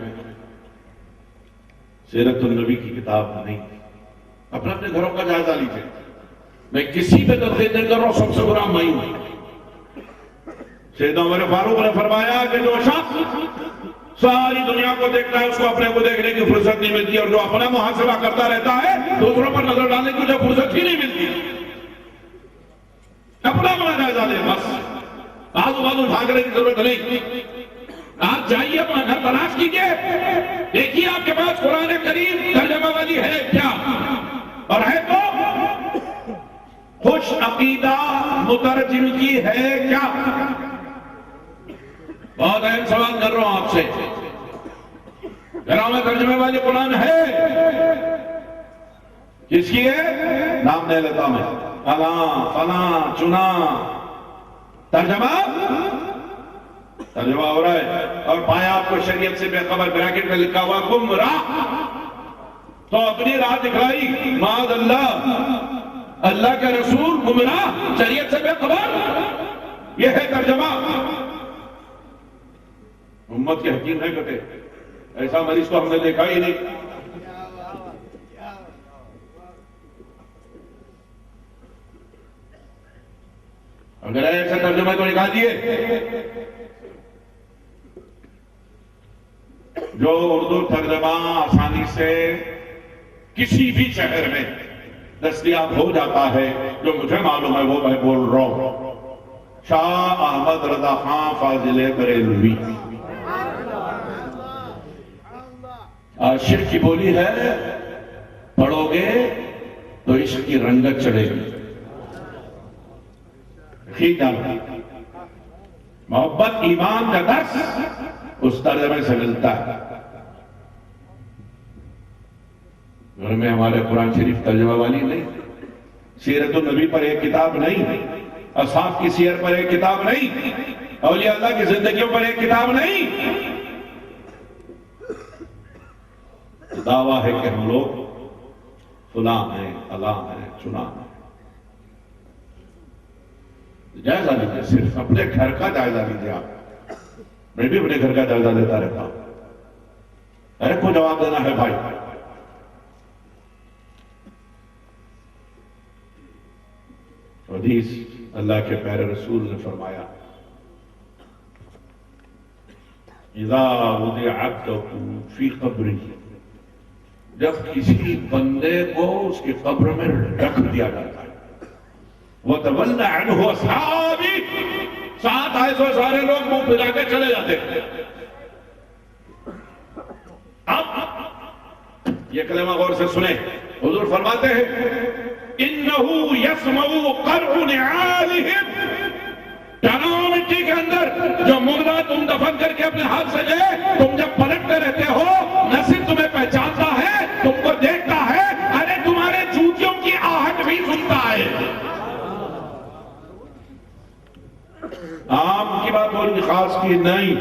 سیرت النبی کی کتاب نہیں. اپنے اپنے گھروں کا جائزہ لیجیے. میں کسی پہ تنقید نہیں کر رہا ہوں، سب سے برا میں ہوں. سیدنا عمر فاروق نے فرمایا کہ جو شخص ساری دنیا کو دیکھتا ہے اس کو اپنے کو دیکھنے کی فرصت نہیں ملتی، اور جو اپنا محاسبہ کرتا رہتا ہے دوسروں پر نظر ڈالنے کی اسے فرصت ہی نہیں ملتی. اپنا جائزہ لے بس، آزو بازو بھاگنے کی ضرورت نہیں. آپ جائیے اپنا گھر تلاش کیجئے، دیکھیے آپ کے پاس قرآن کریم ترجمہ والی ہے کیا، اور ہے تو خوش عقیدہ مترجم کی ہے کیا. بہت اہم سوال کر رہا ہوں آپ سے. گھروں میں ترجمے والی قرآن ہے؟ کس کی ہے؟ نام نہیں لیتا میں. فلاں فلاں چنا ترجمہ ہو رہا ہے، اور پایا آپ کو شریعت سے بے خبر، بریکٹ میں لکھا ہوا گمراہ. تو اپنی راہ دکھلائی، معاذ اللہ. اللہ کے رسول گمراہ، شریعت سے بے خبر، یہ ہے ترجمہ. امت کے حکیم ہے کہتے ایسا مریض تو ہم نے دیکھا ہی نہیں. اگر ایسا ترجمہ تو نکال دیے. جو اردو ترجمہ آسانی سے کسی بھی شہر میں دستیاب ہو جاتا ہے، جو مجھے معلوم ہے وہ میں بول رہا ہوں. شاہ احمد رضا خان فاضل بریلوی عاشق کی بولی ہے، پڑھو گے تو عشق کی رنگت چڑھے گی. محبت ایمان کا درس اس ترجمے سے ملتا ہے. گھر میں ہمارے قرآن شریف ترجمہ والی نہیں، سیرت النبی پر ایک کتاب نہیں، اصحاب کی سیر پر ایک کتاب نہیں، اولیاء اللہ کی زندگیوں پر ایک کتاب نہیں. دعویٰ ہے کہ ہم لوگ فلاں ہیں، اللہ ہیں، چنا ہیں. جائزہ لیجیے، صرف اپنے گھر کا جائزہ لیجیے. آپ میں بھی اپنے گھر کا جائزہ لیتا رہتا ہوں. ارے کو جواب دینا ہے بھائی. حدیث اللہ کے پیارے رسول نے فرمایا، اذا وضع عبدہ فی قبرہ، جب کسی بندے کو اس کی قبر میں رکھ دیا جاتا ہے، وَتَوَلَّ عَنْهُ أَصْحَابِهِ، ساتھ آئے سو سارے لوگ منہ پھرا کے چلے جاتے ہیں. اب یہ کلمہ غور سے سنیں. حضور فرماتے ہیں اِنَّهُ يَسْمَعُ قَرْعُ نِعَالِهِمْ، ڈھلاؤ مٹی کے اندر جو مردہ تم دفن کر کے اپنے ہاتھ سے لے، تم جب پلٹتے رہتے ہو نہ صرف تمہیں پہچانتا ہے، تم کو دیکھتا ہے، ارے تمہارے جوتیوں کی آہٹ بھی سنتا ہے. عام کی بات ہو رہی، خاص کی نہیں.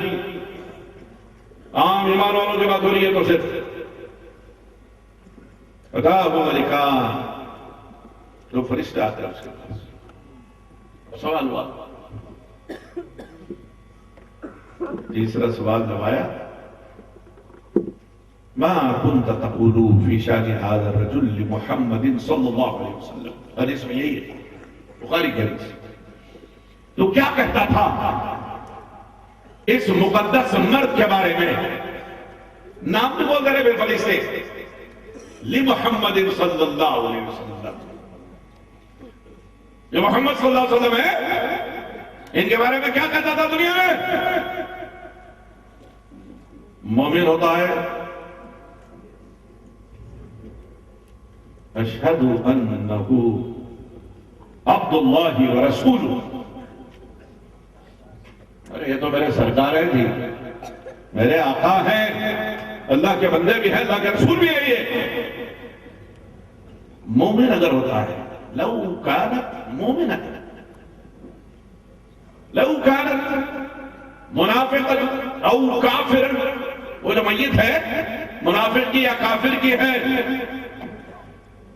عام ایمان والوں کی بات ہو رہی ہے تو صرف کتاب ملکان، جو فرشتے آتے ہیں اس کے پاس. سوال ہوا، تیسرا سوال جب آیا، ما كنت تقول في شان هذا الرجل لمحمد صلی اللہ علیہ وسلم. حدیث میں یہی ہے، بخاری کی حدیث. تو کیا کہتا تھا اس مقدس مرد کے بارے میں؟ نام تو بول رہے بے فرشتے، لمحمد صلی اللہ علیہ وسلم. جو محمد صلی اللہ علیہ وسلم ہے، ان کے بارے میں کیا کہتا تھا دنیا میں؟ مومن ہوتا ہے اشہد انہ عبد اللہ ورسولہ. ارے یہ تو میرے سرکار ہیں جی، میرے آقا ہیں، اللہ کے بندے بھی ہیں، اللہ کے رسول بھی ہے. یہ مومن اگر ہوتا ہے لو كانت مؤمنة لو كانت منافقة او کافر، وہ جو میت ہے منافق کی یا کافر کی ہے،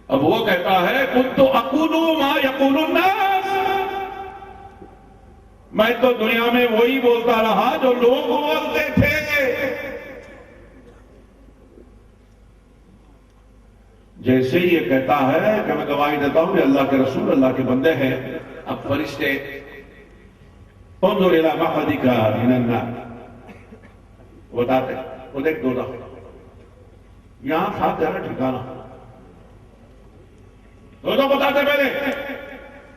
اب وہ کہتا ہے كنت اقول ما يقول الناس، میں تو دنیا میں وہی بولتا رہا جو لوگ بولتے تھے۔ جیسے یہ کہتا ہے کہ میں گواہی دیتا ہوں کہ اللہ کے رسول اللہ کے بندے ہیں، اب فرشتے انظر الى مقعدك من النار بتاتے، وہ دیکھ دو دفعہ یہاں تھا تیرا ٹھکانہ، دو بتاتے پہلے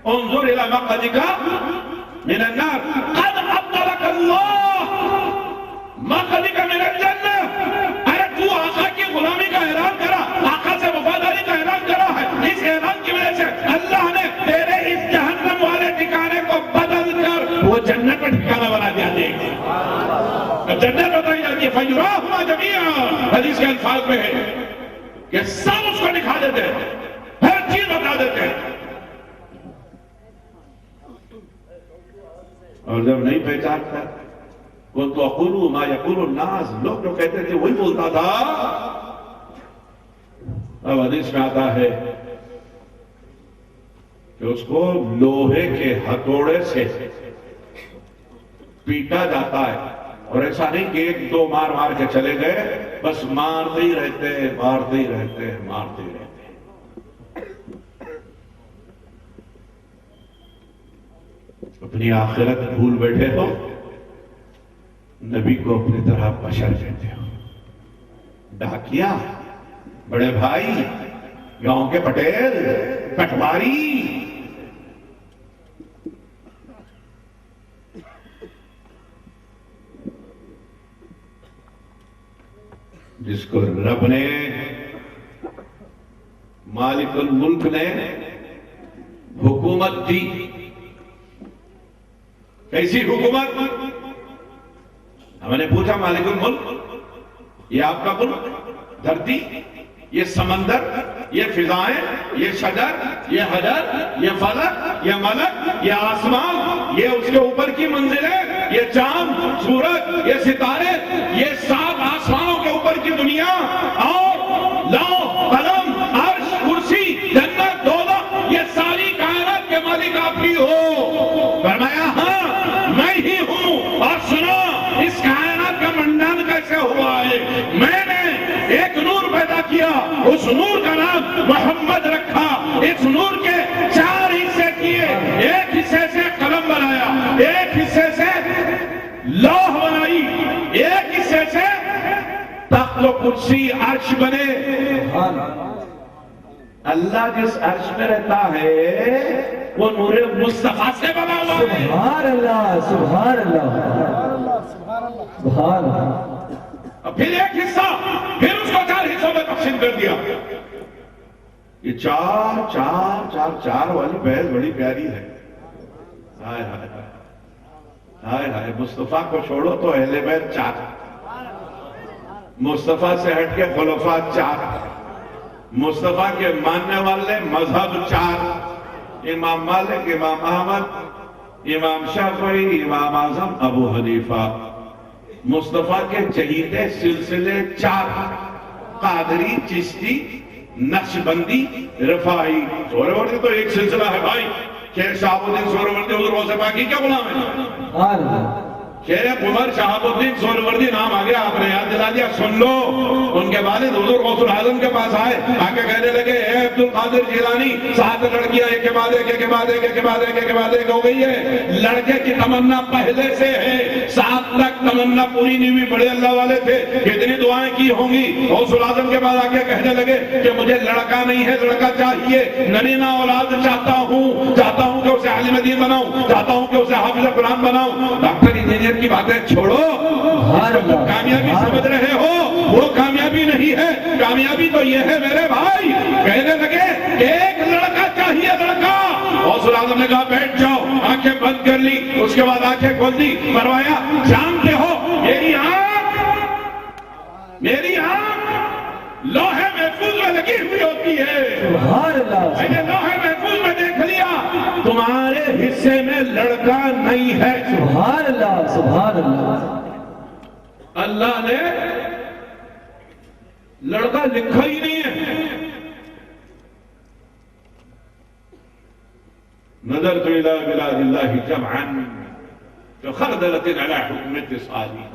انظر الى مقعدك من النار قد ابدلك اللہ مقعدك من الجنہ۔ ارے تو آقا کی غلامی کا اعلان کرا، آقا سے وفاداری کا اعلان کرا ہے، اس اعلان کی وجہ سے اللہ نے تیرے اس جہنم والے ٹھکانے کو بدل کر وہ جنت میں ٹھکانہ بنا دیا۔ دیکھ جنت بتائی جاتی ہے فَيُرَاهُمَا جَمِيعًا، حدیث کے الفاظ میں ہے کہ سب اس کو دکھا دیتے ہیں، ہر چیز بتا دیتے ہیں، اور جب نہیں پہچانتا كنت اقول ما يقول الناس، لوگ جو کہتے تھے وہی بولتا تھا۔ اب حدیث میں آتا ہے کہ اس کو لوہے کے ہتھوڑے سے پیٹا جاتا ہے، اور ایسا نہیں کہ ایک دو مار مار کے چلے گئے، بس مارتے ہی رہتے مارتے ہی رہتے مارتے ہی رہتے۔ اپنی آخرت بھول بیٹھے ہو، نبی کو اپنی طرح بشر کہتے ہو، ڈاکیا، بڑے بھائی، گاؤں کے پٹیل، پٹواری، جس کو رب نے، مالک الملک نے حکومت دی۔ کیسی حکومت؟ ہم نے پوچھا مالک الملک، یہ آپ کا ملک، دھرتی، یہ سمندر، یہ فضائیں، یہ شجر، یہ حجر، یہ فلک، یہ ملک، یہ آسمان، یہ اس کے اوپر کی منزلیں، یہ چاند، سورج، یہ ستارے، یہ 7 آسمانوں کے اوپر کی دنیا، اور لوح قلم عرش کرسی جنت دوزخ، یہ ساری کائنات کے مالک آپ ہی ہو۔ فرمایا ہاں میں ہی ہوں، اور سنو اس کائنات کا منڈان کیسے ہوا ہے؟ میں نے ایک نور پیدا کیا، اس نور کا نام محمد رکھا، اس نور کے 4 حصے کیے، ایک حصے سے قلم بنایا، ایک حصے سے لوح بنائی، ایک حصے سے تخت و کرسی عرش بنے۔ اللہ جس عرش میں رہتا ہے وہ نور مصطفیٰ سے بنا ہوا ہے۔ سبحان اللہ، سبحان اللہ، سبحان اللہ۔ اب پھر ایک حصہ، پھر اس کو 4 حصوں میں تقسیم کر دیا۔ یہ چار والی بحث بڑی پیاری ہے۔ ہائے ہائے ہائے ہائے، مصطفیٰ کو چھوڑو تو اہل بیت 4، مصطفیٰ سے ہٹ کے خلفاء 4، مصطفیٰ کے ماننے والے مذہب 4، امام مالک، امام احمد، امام شافعی، امام اعظم ابو حنیفہ۔ مصطفیٰ کے چہیتے سلسلے 4، قادری، چشتی، نقشبندی، رفاعی۔ سہروردی تو ایک سلسلہ ہے بھائی، شیخ شہاب الدین سہروردی حضور غوث پاک کی کیا غلام ہے؟ شیخ عمر شہاب الدین سہروردی نام آ گیا، آپ نے یاد دلا دیا، سن لو۔ ان کے والد حضور غوث العظم کے پاس آئے، آ کے کہنے لگے اے عبد القادر جیلانی، 7 لڑکیاں ایک کے بعد ایک، ایک کے بعد ایک، ایک کے بعد ایک، ایک کے بعد ایک ہو گئی ہے۔ لڑکے کی تمنا پہلے سے ہے، 7 تک تمنا پوری نہیں ہوئی، بڑے اللہ والے تھے، کتنی دعائیں کی ہوں گی۔ غوث العظم کے بعد آ کے کہنے لگے کہ مجھے لڑکا نہیں ہے، لڑکا چاہیے، نرینہ اولاد چاہتا ہوں کہ اسے عالم دین بناؤں، چاہتا ہوں کہ اسے حافظ قرآن بناؤں۔ ڈاکٹر انجینئر کی باتیں چھوڑو، کامیابی سمجھ رہے ہو، وہ کامیابی نہیں ہے، کامیابی تو یہ ہے میرے بھائی۔ کہنے لگے ایک لڑکا چاہیے، لڑکا۔ غوث العظم نے کہا بیٹھ جاؤ، آنکھیں بند کر لی، اس کے بعد آنکھیں کھول دی، فرمایا جانتے ہو میری آنکھ لوہے محفوظ میں لگی ہوئی ہوتی ہے، سبحان اللہ، لوہے محفوظ میں اللہ سبحان اللہ. اللہ نے لڑکا لکھا ہی نہیں ہے. نظرت الى بلاد الله جمعا كخردلة على حكم اتصالي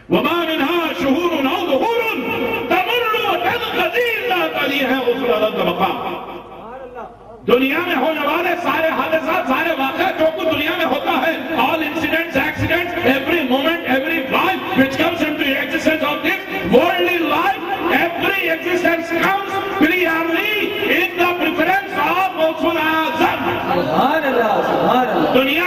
وما منها شهور او ظهور تمر وتنقضي الا تليها اخرى رد مقام. دنیا میں ہونے والے سارے حادثات سارے واقعات جو کچھ دنیا میں ہوتا ہے all incidents accidents every moment every life which comes into the existence of this worldly life every existence comes clearly in the preference of Mawsul Azam. سبحان اللہ سبحان اللہ. دنیا